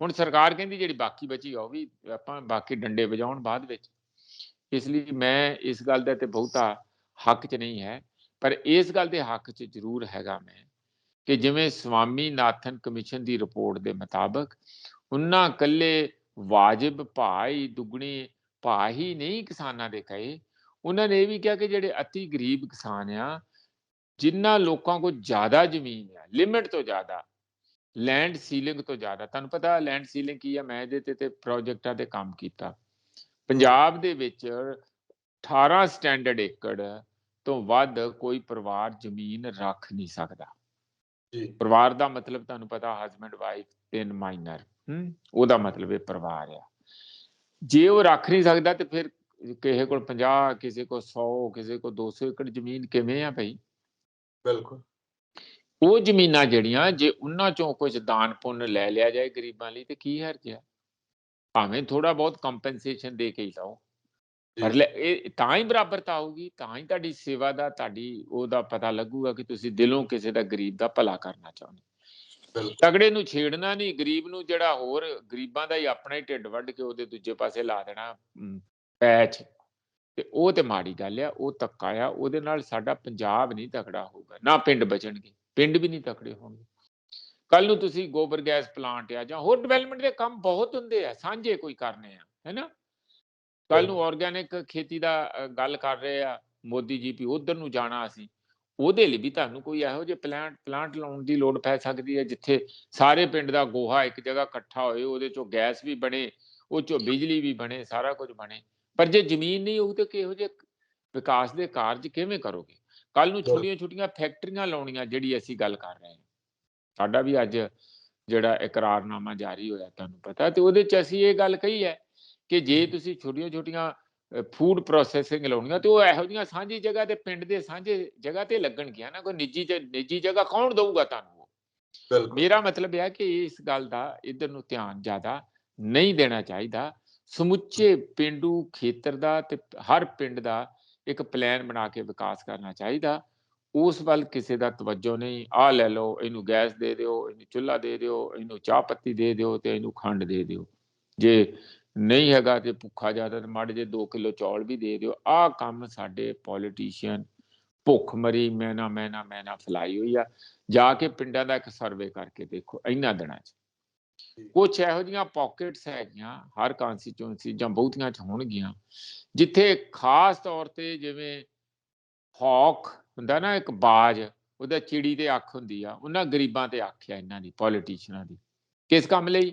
ਹੁਣ ਸਰਕਾਰ ਕਹਿੰਦੀ ਜਿਹੜੀ ਬਾਕੀ ਬਚੀ ਆ ਉਹ ਵੀ ਆਪਾਂ ਬਾਕੀ ਡੰਡੇ ਵਜਾਉਣ ਬਾਅਦ ਵਿੱਚ। ਇਸ ਲਈ ਮੈਂ ਇਸ ਗੱਲ ਦਾ ਤੇ ਬਹੁਤਾ ਹੱਕ 'ਚ ਨਹੀਂ ਹੈ, ਪਰ ਇਸ ਗੱਲ ਦੇ ਹੱਕ 'ਚ ਜ਼ਰੂਰ ਹੈਗਾ ਮੈਂ ਕਿ ਜਿਵੇਂ ਸਵਾਮੀਨਾਥਨ ਕਮਿਸ਼ਨ ਦੀ ਰਿਪੋਰਟ ਦੇ ਮੁਤਾਬਕ ਉਹਨਾਂ ਇਕੱਲੇ ਵਾਜਿਬ ਭਾਅ ਹੀ, ਦੁੱਗਣੇ ਭਾਅ ਹੀ ਨਹੀਂ ਕਿਸਾਨਾਂ ਦੇ ਕਹੇ, ਉਹਨਾਂ ਨੇ ਇਹ ਵੀ ਕਿਹਾ ਕਿ ਜਿਹੜੇ ਅਤੀ ਗਰੀਬ ਕਿਸਾਨ ਆ, ਜਿਨ੍ਹਾਂ ਲੋਕਾਂ ਕੋਲ ਜ਼ਿਆਦਾ ਜ਼ਮੀਨ ਆ, ਲਿਮਿਟ ਤੋਂ ਜ਼ਿਆਦਾ, ਲੈਂਡ ਸੀਲਿੰਗ ਤੋਂ ਜ਼ਿਆਦਾ। ਤੁਹਾਨੂੰ ਪਤਾ ਲੈਂਡ ਸੀਲਿੰਗ ਕੀ ਆ, ਮੈਂ ਇਹਦੇ ਤੇ ਪ੍ਰੋਜੈਕਟਾਂ ਤੇ ਕੰਮ ਕੀਤਾ। ਪੰਜਾਬ ਦੇ ਵਿੱਚ 18 ਸਟੈਂਡਰਡ ਏਕੜ ਤੋਂ ਵੱਧ ਕੋਈ ਪਰਿਵਾਰ ਜ਼ਮੀਨ ਰੱਖ ਨਹੀਂ ਸਕਦਾ। ਪਰਿਵਾਰ ਦਾ ਮਤਲਬ ਤੁਹਾਨੂੰ ਪਤਾ, ਹਸਬੈਂਡ ਵਾਈਫ 3 ਮਾਈਨਰ, ਉਹਦਾ ਮਤਲਬ ਇਹ ਪਰਿਵਾਰ ਆ। ਜੇ ਉਹ ਰੱਖ ਨਹੀਂ ਸਕਦਾ ਤੇ ਫਿਰ ਕਿਸੇ ਕੋਲ 50, ਕਿਸੇ ਕੋਲ 100, ਕਿਸੇ ਕੋਲ 200 ਏਕੜ ਜ਼ਮੀਨ ਕਿਵੇਂ ਆ ਭਾਈ? ਬਿਲਕੁਲ। ਉਹ ਜ਼ਮੀਨਾਂ ਜਿਹੜੀਆਂ, ਜੇ ਉਹਨਾਂ ਚੋਂ ਕੁਝ ਦਾਨ ਪੁੰਨ ਲੈ ਲਿਆ ਜਾਏ ਗਰੀਬਾਂ ਲਈ, ਤੇ ਕੀ ਹਰਜ ਆ? ਭਾਵੇਂ ਥੋੜਾ ਬਹੁਤ ਕੰਪਨਸੇਸ਼ਨ ਦੇ ਕੇ ਹੀ ਲਾਓ, ਪਰ ਇਹ ਤਾਂ ਹੀ ਬਰਾਬਰਤਾ ਆਊਗੀ, ਤਾਂ ਹੀ ਤੁਹਾਡੀ ਸੇਵਾ ਦਾ, ਤੁਹਾਡੀ ਉਹਦਾ ਪਤਾ ਲੱਗੂਗਾ ਕਿ ਤੁਸੀਂ ਦਿਲੋਂ ਕਿਸੇ ਦਾ, ਗਰੀਬ ਦਾ ਭਲਾ ਕਰਨਾ ਚਾਹੁੰਦੇ। ਤਗੜੇ ਨੂੰ ਛੇੜਨਾ ਨਹੀਂ, ਗਰੀਬ ਨੂੰ, ਜਿਹੜਾ ਹੋਰ ਗਰੀਬਾਂ ਦਾ ਹੀ ਆਪਣਾ ਹੀ ਢਿੱਡ ਵੱਢ ਕੇ ਉਹਦੇ ਦੂਜੇ ਪਾਸੇ ਲਾ ਦੇਣਾ ਪੈਚ, ਤੇ ਉਹ ਤੇ ਮਾੜੀ ਗੱਲ ਆ, ਉਹ ਧੱਕਾ ਆ। ਉਹਦੇ ਨਾਲ ਸਾਡਾ ਪੰਜਾਬ ਨਹੀਂ ਤਕੜਾ ਹੋਊਗਾ, ਨਾ ਪਿੰਡ ਬਚਣਗੇ, ਪਿੰਡ ਵੀ ਨਹੀਂ ਤਕੜੇ ਹੋਣਗੇ। ਕੱਲ ਨੂੰ ਤੁਸੀਂ ਗੋਬਰ ਗੈਸ ਪਲਾਂਟ ਆ ਜਾਂ ਹੋਰ ਡਿਵੈਲਪਮੈਂਟ ਦੇ ਕੰਮ ਬਹੁਤ ਹੁੰਦੇ ਆ, ਸਾਂਝੇ ਕੋਈ ਕਰਨੇ ਆ, ਹੈਨਾ। ਕੱਲ ਨੂੰ ਆਰਗੈਨਿਕ ਖੇਤੀ ਦਾ ਗੱਲ ਕਰ ਰਹੇ ਆ ਮੋਦੀ ਜੀ ਵੀ ਉਧਰ ਨੂੰ ਜਾਣਾ ਅਸੀਂ, ਉਹਦੇ ਲਈ ਵੀ ਤੁਹਾਨੂੰ ਕੋਈ ਇਹੋ ਜਿਹੇ ਪਲਾਂਟ ਲਾਉਣ ਦੀ ਲੋੜ ਪੈ ਸਕਦੀ ਹੈ ਜਿੱਥੇ ਸਾਰੇ ਪਿੰਡ ਦਾ ਗੋਹਾ ਇੱਕ ਜਗ੍ਹਾ ਇਕੱਠਾ ਹੋਏ, ਉਹਦੇ ਚੋਂ ਗੈਸ ਵੀ ਬਣੇ, ਉਹ ਚੋਂ ਬਿਜਲੀ ਵੀ ਬਣੇ, ਸਾਰਾ ਕੁਝ ਬਣੇ। ਪਰ ਜੇ ਜ਼ਮੀਨ ਨਹੀਂ ਹੋਊ ਤੇ ਕਿਹੋ ਜਿਹੇ ਵਿਕਾਸ ਦੇ ਕਾਰਜ ਕਿਵੇਂ ਕਰੋਗੇ? ਕੱਲ ਨੂੰ ਛੋਟੀਆਂ ਫੈਕਟਰੀਆਂ ਲਾਉਣੀਆਂ, ਜਿਹੜੀ ਅਸੀਂ ਗੱਲ ਕਰ ਰਹੇ ਹਾਂ, ਸਾਡਾ ਵੀ ਅੱਜ ਜਿਹੜਾ ਇਕਰਾਰਨਾਮਾ ਜਾਰੀ ਹੋਇਆ ਤੁਹਾਨੂੰ ਪਤਾ, ਤੇ ਉਹਦੇ 'ਚ ਅਸੀਂ ਇਹ ਗੱਲ ਕਹੀ ਹੈ ਕਿ ਜੇ ਤੁਸੀਂ ਛੋਟੀਆਂ ਫੂਡ ਪ੍ਰੋਸੈਸਿੰਗ ਲਾਉਣੀਆਂ ਤੇ ਉਹ ਇਹੋ ਜਿਹੀਆਂ ਸਾਂਝੀ ਜਗ੍ਹਾ ਤੇ ਪਿੰਡ ਦੇ ਸਾਂਝੇ ਜਗ੍ਹਾ ਤੇ ਲੱਗਣਗੀਆਂ ਨਾ। ਕੋਈ ਨਿੱਜੀ ਜਗ੍ਹਾ ਕੌਣ ਦਊਗਾ ਤੁਹਾਨੂੰ? ਬਿਲਕੁਲ ਮੇਰਾ ਮਤਲਬ ਇਹ ਹੈ ਕਿ ਇਸ ਗੱਲ ਦਾ ਇੱਧਰ ਨੂੰ ਧਿਆਨ ਜ਼ਿਆਦਾ ਨਹੀਂ ਦੇਣਾ ਚਾਹੀਦਾ। ਸਮੁੱਚੇ ਪੇਂਡੂ ਖੇਤਰ ਦਾ ਤੇ ਹਰ ਪਿੰਡ ਦਾ ਇੱਕ ਪਲਾਨ ਬਣਾ ਕੇ ਵਿਕਾਸ ਕਰਨਾ ਚਾਹੀਦਾ। ਉਸ ਵੱਲ ਕਿਸੇ ਦਾ ਤਵੱਜੋ ਨਹੀਂ। ਆਹ ਲੈ ਲਓ, ਇਹਨੂੰ ਗੈਸ ਦੇ ਦਿਓ, ਇਹਨੂੰ ਚੁੱਲ੍ਹਾ ਦੇ ਦਿਓ, ਇਹਨੂੰ ਚਾਹ ਪੱਤੀ ਦੇ ਦਿਓ ਤੇ ਇਹਨੂੰ ਖੰਡ ਦੇ ਦਿਓ। ਜੇ ਨਹੀਂ ਹੈਗਾ ਤੇ ਭੁੱਖਾ ਜ਼ਿਆਦਾ ਤੇ ਮਾੜੇ ਜੇ 2 ਕਿਲੋ ਚੌਲ ਵੀ ਦੇ ਦਿਓ। ਆਹ ਕੰਮ ਸਾਡੇ ਪੋਲੀਟੀਸ਼ੀਅਨ ਭੁੱਖਮਰੀ ਮੈਨਾ ਫੈਲਾਈ ਹੋਈ ਆ। ਜਾ ਕੇ ਪਿੰਡਾਂ ਦਾ ਇੱਕ ਸਰਵੇ ਕਰਕੇ ਦੇਖੋ ਇਹਨਾਂ ਦਿਨਾਂ 'ਚ। ਕੁਛ ਇਹੋ ਜਿਹੀਆਂ ਪਾਕਟਸ ਹੈਗੀਆਂ ਹਰ ਕਾਂਸਟੀਚੁਐਂਸੀ ਜਾਂ ਬਹੁਤੀਆਂ 'ਚ ਹੋਣਗੀਆਂ, ਜਿੱਥੇ ਖਾਸ ਤੌਰ ਤੇ ਜਿਵੇਂ ਹੌਕ ਹੁੰਦਾ ਨਾ, ਇੱਕ ਬਾਜ, ਉਹਦਾ ਚਿੜੀ ਤੇ ਅੱਖ ਹੁੰਦੀ ਆ, ਉਹਨਾਂ ਗਰੀਬਾਂ ਤੇ ਅੱਖ ਆ ਇਹਨਾਂ ਦੀ ਪੋਲੀਟੀਸ਼ੀਅਨਾਂ ਦੀ। ਕਿਸ ਕੰਮ ਲਈ?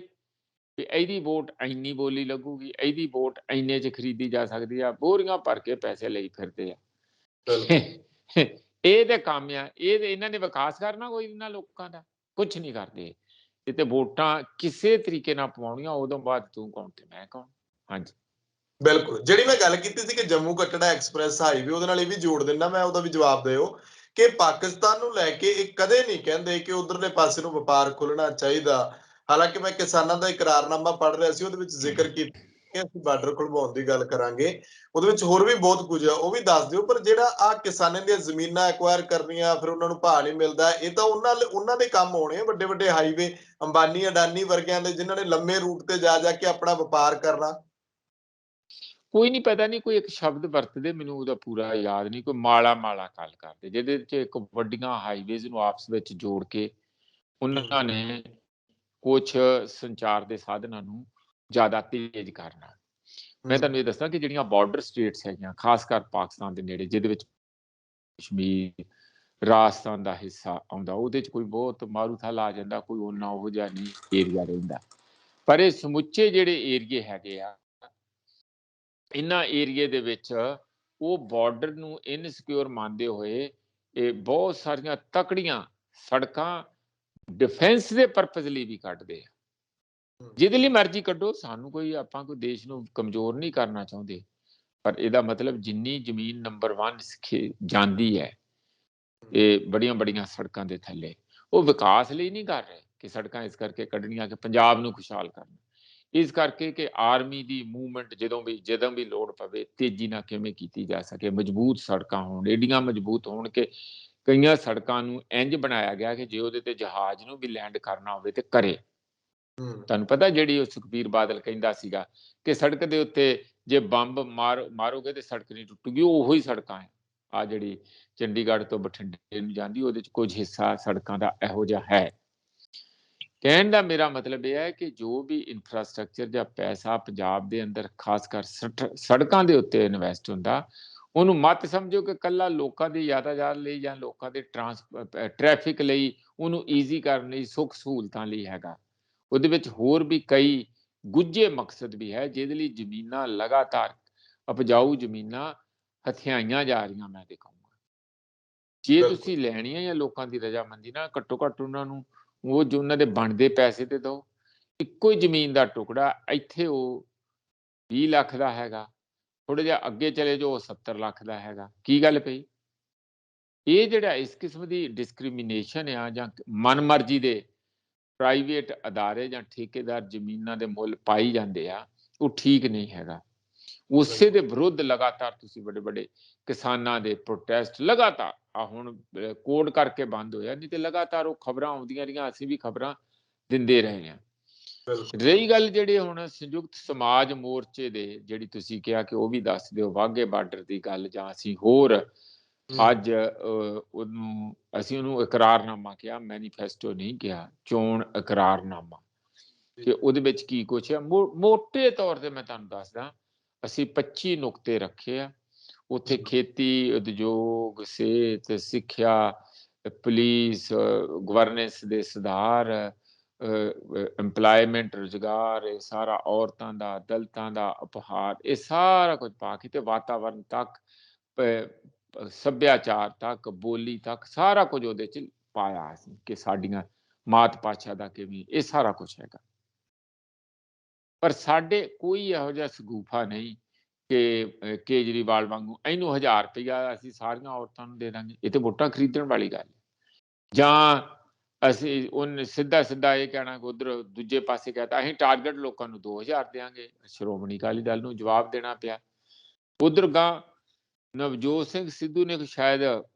ਵੀ ਇਹਦੀ ਵੋਟ ਇੰਨੀ ਬੋਲੀ ਲੱਗੂਗੀ, ਇਹਦੀ ਵੋਟ ਇੰਨੇ 'ਚ ਖਰੀਦੀ ਜਾ ਸਕਦੀ ਆ। ਬੋਰੀਆਂ ਭਰ ਕੇ ਪੈਸੇ ਲਈ ਫਿਰਦੇ ਆ। ਇਹ ਤੇ ਕੰਮ ਆ। ਇਹਨਾਂ ਨੇ ਵਿਕਾਸ ਕਰਨਾ ਕੋਈ ਇਹਨਾਂ ਲੋਕਾਂ ਦਾ? ਕੁਛ ਨਹੀਂ ਕਰਦੇ। ਇਹ ਤੇ ਵੋਟਾਂ ਕਿਸੇ ਤਰੀਕੇ ਨਾਲ ਪਵਾਉਣੀਆਂ, ਉਦੋਂ ਬਾਅਦ ਤੂੰ ਕੌਣ ਤੇ ਮੈਂ ਕੌਣ। ਹਾਂਜੀ ਬਿਲਕੁਲ, ਜਿਹੜੀ ਮੈਂ ਗੱਲ ਕੀਤੀ ਸੀ ਕਿ ਜੰਮੂ ਕਟੜਾ ਐਕਸਪ੍ਰੈਸ ਹਾਈਵੇ, ਉਹਦੇ ਨਾਲ ਇਹ ਵੀ ਜੋੜ ਦਿੰਦਾ ਮੈਂ, ਉਹਦਾ ਵੀ ਜਵਾਬ ਦਿਓ ਕਿ ਪਾਕਿਸਤਾਨ ਨੂੰ ਲੈ ਕੇ ਇਹ ਕਦੇ ਨਹੀਂ ਕਹਿੰਦੇ ਕਿ ਉਧਰਲੇ ਪਾਸੇ ਨੂੰ ਵਪਾਰ ਖੁੱਲਣਾ ਚਾਹੀਦਾ। ਹਾਲਾਂਕਿ ਮੈਂ ਕਿਸਾਨਾਂ ਦਾ ਇਕਰਾਰਨਾਮਾ ਪੜ੍ਹ ਰਿਹਾ ਸੀ, ਉਹਦੇ ਵਿੱਚ ਜ਼ਿਕਰ ਕੀਤਾ ਕਿ ਅਸੀਂ ਬਾਰਡਰ ਖੁਲਵਾਉਣ ਦੀ ਗੱਲ ਕਰਾਂਗੇ। ਉਹਦੇ ਵਿੱਚ ਹੋਰ ਵੀ ਬਹੁਤ ਕੁਝ ਆ, ਉਹ ਵੀ ਦੱਸ ਦਿਓ। ਪਰ ਜਿਹੜਾ ਆ ਕਿਸਾਨਾਂ ਦੀਆਂ ਜ਼ਮੀਨਾਂ ਐਕਵਾਇਰ ਕਰਨੀਆਂ, ਫਿਰ ਉਹਨਾਂ ਨੂੰ ਭਾਅ ਨਹੀਂ ਮਿਲਦਾ, ਇਹ ਤਾਂ ਉਹਨਾਂ ਦੇ ਕੰਮ ਹੋਣੇ ਵੱਡੇ ਵੱਡੇ ਹਾਈਵੇ, ਅੰਬਾਨੀ ਅਡਾਨੀ ਵਰਗਿਆਂ ਦੇ, ਜਿਨ੍ਹਾਂ ਨੇ ਲੰਮੇ ਰੂਟ ਤੇ ਜਾ ਕੇ ਆਪਣਾ ਵਪਾਰ ਕਰਨਾ। ਕੋਈ ਨਹੀਂ, ਪਤਾ ਨਹੀਂ, ਕੋਈ ਇੱਕ ਸ਼ਬਦ ਵਰਤਦੇ, ਮੈਨੂੰ ਉਹਦਾ ਪੂਰਾ ਯਾਦ ਨਹੀਂ, ਕੋਈ ਮਾਲਾ ਗੱਲ ਕਰਦੇ, ਜਿਹਦੇ 'ਚ ਇੱਕ ਵੱਡੀਆਂ ਹਾਈਵੇਜ਼ ਨੂੰ ਆਪਸ ਵਿੱਚ ਜੋੜ ਕੇ ਉਹਨਾਂ ਨੇ ਕੁਛ ਸੰਚਾਰ ਦੇ ਸਾਧਨਾਂ ਨੂੰ ਜ਼ਿਆਦਾ ਤੇਜ਼ ਕਰਨਾ। ਮੈਂ ਤੁਹਾਨੂੰ ਇਹ ਦੱਸਾਂ ਕਿ ਜਿਹੜੀਆਂ ਬਾਰਡਰ ਸਟੇਟਸ ਹੈਗੀਆਂ, ਖਾਸ ਕਰ ਪਾਕਿਸਤਾਨ ਦੇ ਨੇੜੇ, ਜਿਹਦੇ ਵਿੱਚ ਕਸ਼ਮੀਰ, ਰਾਜਸਥਾਨ ਦਾ ਹਿੱਸਾ ਆਉਂਦਾ, ਉਹਦੇ 'ਚ ਕੋਈ ਬਹੁਤ ਮਾਰੂਥਲ ਆ ਜਾਂਦਾ, ਕੋਈ ਓਨਾ ਉਹੋ ਜਿਹਾ ਨਹੀਂ ਏਰੀਆ ਰਹਿੰਦਾ। ਪਰ ਇਹ ਸਮੁੱਚੇ ਜਿਹੜੇ ਏਰੀਏ ਹੈਗੇ ਆ, ਇਹਨਾਂ ਏਰੀਏ ਦੇ ਵਿੱਚ ਉਹ ਬਾਰਡਰ ਨੂੰ ਇਨਸਿਕਿਉਰ ਮੰਨਦੇ ਹੋਏ ਇਹ ਬਹੁਤ ਸਾਰੀਆਂ ਤਕੜੀਆਂ ਸੜਕਾਂ ਡਿਫੈਂਸ ਦੇ ਪਰਪਸ ਲਈ ਵੀ ਕੱਢਦੇ ਆ। ਜਿਹਦੇ ਲਈ ਮਰਜ਼ੀ ਕੱਢੋ, ਸਾਨੂੰ ਕੋਈ, ਆਪਾਂ ਕੋਈ ਦੇਸ਼ ਨੂੰ ਕਮਜ਼ੋਰ ਨਹੀਂ ਕਰਨਾ ਚਾਹੁੰਦੇ। ਪਰ ਇਹਦਾ ਮਤਲਬ ਜਿੰਨੀ ਜ਼ਮੀਨ ਨੰਬਰ 1 ਜਾਂਦੀ ਹੈ ਇਹ ਬੜੀਆਂ ਸੜਕਾਂ ਦੇ ਥੱਲੇ, ਉਹ ਵਿਕਾਸ ਲਈ ਨਹੀਂ ਕਰ ਰਹੇ ਕਿ ਸੜਕਾਂ ਇਸ ਕਰਕੇ ਕੱਢਣੀਆਂ ਕਿ ਪੰਜਾਬ ਨੂੰ ਖੁਸ਼ਹਾਲ ਕਰਨਾ। ਇਸ ਕਰਕੇ ਕਿ ਆਰਮੀ ਦੀ ਮੂਵਮੈਂਟ ਜਦੋਂ ਵੀ ਲੋੜ ਪਵੇ ਤੇਜ਼ੀ ਨਾਲ ਕਿਵੇਂ ਕੀਤੀ ਜਾ ਸਕੇ, ਮਜ਼ਬੂਤ ਸੜਕਾਂ ਹੋਣ, ਏਡੀਆਂ ਮਜ਼ਬੂਤ ਹੋਣ ਕਿ ਕਈਆਂ ਸੜਕਾਂ ਨੂੰ ਇੰਜ ਬਣਾਇਆ ਗਿਆ ਕਿ ਜੇ ਉਹਦੇ ਤੇ ਜਹਾਜ਼ ਨੂੰ ਵੀ ਲੈਂਡ ਕਰਨਾ ਹੋਵੇ ਤੇ ਕਰੇ। ਤੁਹਾਨੂੰ ਪਤਾ ਜਿਹੜੀ ਉਹ ਸੁਖਬੀਰ ਬਾਦਲ ਕਹਿੰਦਾ ਸੀਗਾ ਕਿ ਸੜਕ ਦੇ ਉੱਤੇ ਜੇ ਬੰਬ ਮਾਰੋਗੇ ਤੇ ਸੜਕ ਨਹੀਂ ਟੁੱਟੂਗੀ, ਉਹੋ ਹੀ ਸੜਕਾਂ ਆ ਜਿਹੜੀ ਚੰਡੀਗੜ੍ਹ ਤੋਂ ਬਠਿੰਡੇ ਨੂੰ ਜਾਂਦੀ, ਉਹਦੇ 'ਚ ਕੁਝ ਹਿੱਸਾ ਸੜਕਾਂ ਦਾ ਇਹੋ ਜਿਹਾ ਹੈ। ਕਹਿਣ ਦਾ ਮੇਰਾ ਮਤਲਬ ਇਹ ਹੈ ਕਿ ਜੋ ਵੀ ਇਨਫਰਾਸਟ੍ਰਕਚਰ ਜਾਂ ਪੈਸਾ ਪੰਜਾਬ ਦੇ ਅੰਦਰ ਖਾਸ ਕਰ ਸੜਕਾਂ ਦੇ ਉੱਤੇ ਇਨਵੈਸਟ ਹੁੰਦਾ, ਉਹਨੂੰ ਮਤ ਸਮਝੋ ਕਿ ਕੱਲਾ ਲੋਕਾਂ ਦੀ ਯਾਤਾਯਾਤ ਲਈ ਜਾਂ ਲੋਕਾਂ ਦੇ ਟ੍ਰੈਫਿਕ ਲਈ, ਉਹਨੂੰ ਈਜ਼ੀ ਕਰਨ ਲਈ, ਸੁੱਖ ਸਹੂਲਤਾਂ ਲਈ ਹੈਗਾ। ਉਹਦੇ ਵਿੱਚ ਹੋਰ ਵੀ ਕਈ ਗੁੱਝੇ ਮਕਸਦ ਵੀ ਹੈ, ਜਿਹਦੇ ਲਈ ਜ਼ਮੀਨਾਂ ਲਗਾਤਾਰ ਉਪਜਾਊ ਜ਼ਮੀਨਾਂ ਹਥਿਆਈਆਂ ਜਾ ਰਹੀਆਂ। ਮੈਂ ਦੇਖਾਂਗਾ ਜੇ ਤੁਸੀਂ ਲੈਣੀ ਹੈ ਜਾਂ ਲੋਕਾਂ ਦੀ ਰਜ਼ਾਮੰਦੀ ਨਾਲ, ਘੱਟੋ ਘੱਟ ਉਹਨਾਂ ਨੂੰ ਉਹ ਜੋ ਉਹਨਾਂ ਦੇ ਬਣਦੇ ਪੈਸੇ ਤੇ ਦਿਓ। ਇੱਕੋ ਹੀ ਜ਼ਮੀਨ ਦਾ ਟੁਕੜਾ ਇੱਥੇ ਉਹ 20 ਲੱਖ ਦਾ ਹੈਗਾ, ਥੋੜਾ ਜਿਹਾ ਅੱਗੇ ਚਲੇ ਜਾਓ 70 ਲੱਖ ਦਾ ਹੈਗਾ। ਕੀ ਗੱਲ ਪਈ? ਇਹ ਜਿਹੜਾ ਇਸ ਕਿਸਮ ਦੀ ਡਿਸਕ੍ਰਿਮੀਨੇਸ਼ਨ ਆ ਜਾਂ ਮਨਮਰਜ਼ੀ ਦੇ ਪ੍ਰਾਈਵੇਟ ਅਦਾਰੇ ਜਾਂ ਠੇਕੇਦਾਰ ਜ਼ਮੀਨਾਂ ਦੇ ਮੁੱਲ ਪਾਈ ਜਾਂਦੇ ਆ, ਉਹ ਠੀਕ ਨਹੀਂ ਹੈਗਾ। ਉਸੇ ਦੇ ਵਿਰੁੱਧ ਲਗਾਤਾਰ ਤੁਸੀਂ ਵੱਡੇ ਕਿਸਾਨਾਂ ਦੇ ਪ੍ਰੋਟੈਸਟ ਲਗਾਤਾਰ, ਆ ਹੁਣ ਕੋਡ ਕਰਕੇ ਬੰਦ ਹੋਇਆ, ਨਹੀਂ ਤੇ ਲਗਾਤਾਰ ਉਹ ਖਬਰਾਂ ਆਉਂਦੀਆਂ ਰਹੀਆਂ, ਅਸੀਂ ਵੀ ਖਬਰਾਂ ਦਿੰਦੇ ਰਹੇ ਹਾਂ। ਰਹੀ ਗੱਲ ਜਿਹੜੇ ਹੁਣ ਸੰਯੁਕਤ ਸਮਾਜ ਮੋਰਚੇ ਦੇ, ਜਿਹੜੀ ਤੁਸੀਂ ਕਿਹਾ ਕਿ ਉਹ ਵੀ ਦੱਸ ਦਿਓ, ਵਾਘੇ ਬਾਰਡਰ ਦੀ ਗੱਲ, ਜਾਂ ਅਸੀਂ ਹੋਰ ਅੱਜ ਅਸੀਂ ਉਹਨੂੰ ਇਕਰਾਰਨਾਮਾ ਕਿਹਾ, ਮੈਨੀਫੈਸਟੋ ਨਹੀਂ ਕਿਹਾ, ਚੋਣ ਇਕਰਾਰਨਾਮਾ, ਕਿ ਉਹਦੇ ਵਿੱਚ ਕੀ ਕੁਛ ਹੈ। ਮੋਟੇ ਤੌਰ ਤੇ ਮੈਂ ਤੁਹਾਨੂੰ ਦੱਸਦਾ, ਅਸੀਂ 25 ਨੁਕਤੇ ਰੱਖੇ ਆ। ਉੱਥੇ ਖੇਤੀ, ਉਦਯੋਗ, ਸਿਹਤ, ਸਿੱਖਿਆ, ਪੁਲਿਸ, ਗਵਰਨੈਂਸ ਦੇ ਸੁਧਾਰ, ਇੰਪਲਾਇਮੈਂਟ, ਰੁਜ਼ਗਾਰ, ਇਹ ਸਾਰਾ, ਔਰਤਾਂ ਦਾ, ਦਲਿਤਾਂ ਦਾ ਉਪਹਾਰ, ਇਹ ਸਾਰਾ ਕੁਝ ਪਾ ਕੇ, ਤੇ ਵਾਤਾਵਰਨ ਤੱਕ, ਸੱਭਿਆਚਾਰ ਤੱਕ, ਬੋਲੀ ਤੱਕ, ਸਾਰਾ ਕੁਝ ਉਹਦੇ 'ਚ ਪਾਇਆ ਸੀ ਕਿ ਸਾਡੀਆਂ ਮਾਤ ਭਾਸ਼ਾ ਦਾ ਕਿਵੇਂ, ਇਹ ਸਾਰਾ ਕੁਝ ਹੈਗਾ। ਪਰ ਸਾਡੇ ਕੋਈ ਇਹੋ ਜਿਹਾ ਸ਼ਗੂਫਾ ਨਹੀਂ ਕਿ ਕੇਜਰੀਵਾਲ ਵਾਂਗੂ ਇਹਨੂੰ 1000 ਰੁਪਇਆ ਅਸੀਂ ਸਾਰੀਆਂ ਔਰਤਾਂ ਨੂੰ ਦੇ ਦਾਂਗੇ, ਇਹ ਤੇ ਵੋਟਾਂ ਖਰੀਦਣ ਵਾਲੀ ਗੱਲ ਹੈ। ਜਾਂ ਅਸੀਂ ਉਹਨੇ ਸਿੱਧਾ ਸਿੱਧਾ ਇਹ ਕਹਿਣਾ ਕਿ ਉਧਰ ਦੂਜੇ ਪਾਸੇ ਕਹਤਾ ਅਸੀਂ ਟਾਰਗੇਟ ਲੋਕਾਂ ਨੂੰ 2000 ਦੇਵਾਂਗੇ, ਸ਼੍ਰੋਮਣੀ ਅਕਾਲੀ ਦਲ ਨੂੰ ਜਵਾਬ ਦੇਣਾ ਪਿਆ। ਉਧਰ ਗਾਂ ਨਵਜੋਤ ਸਿੰਘ ਸਿੱਧੂ ਨੇ ਸ਼ਾਇਦ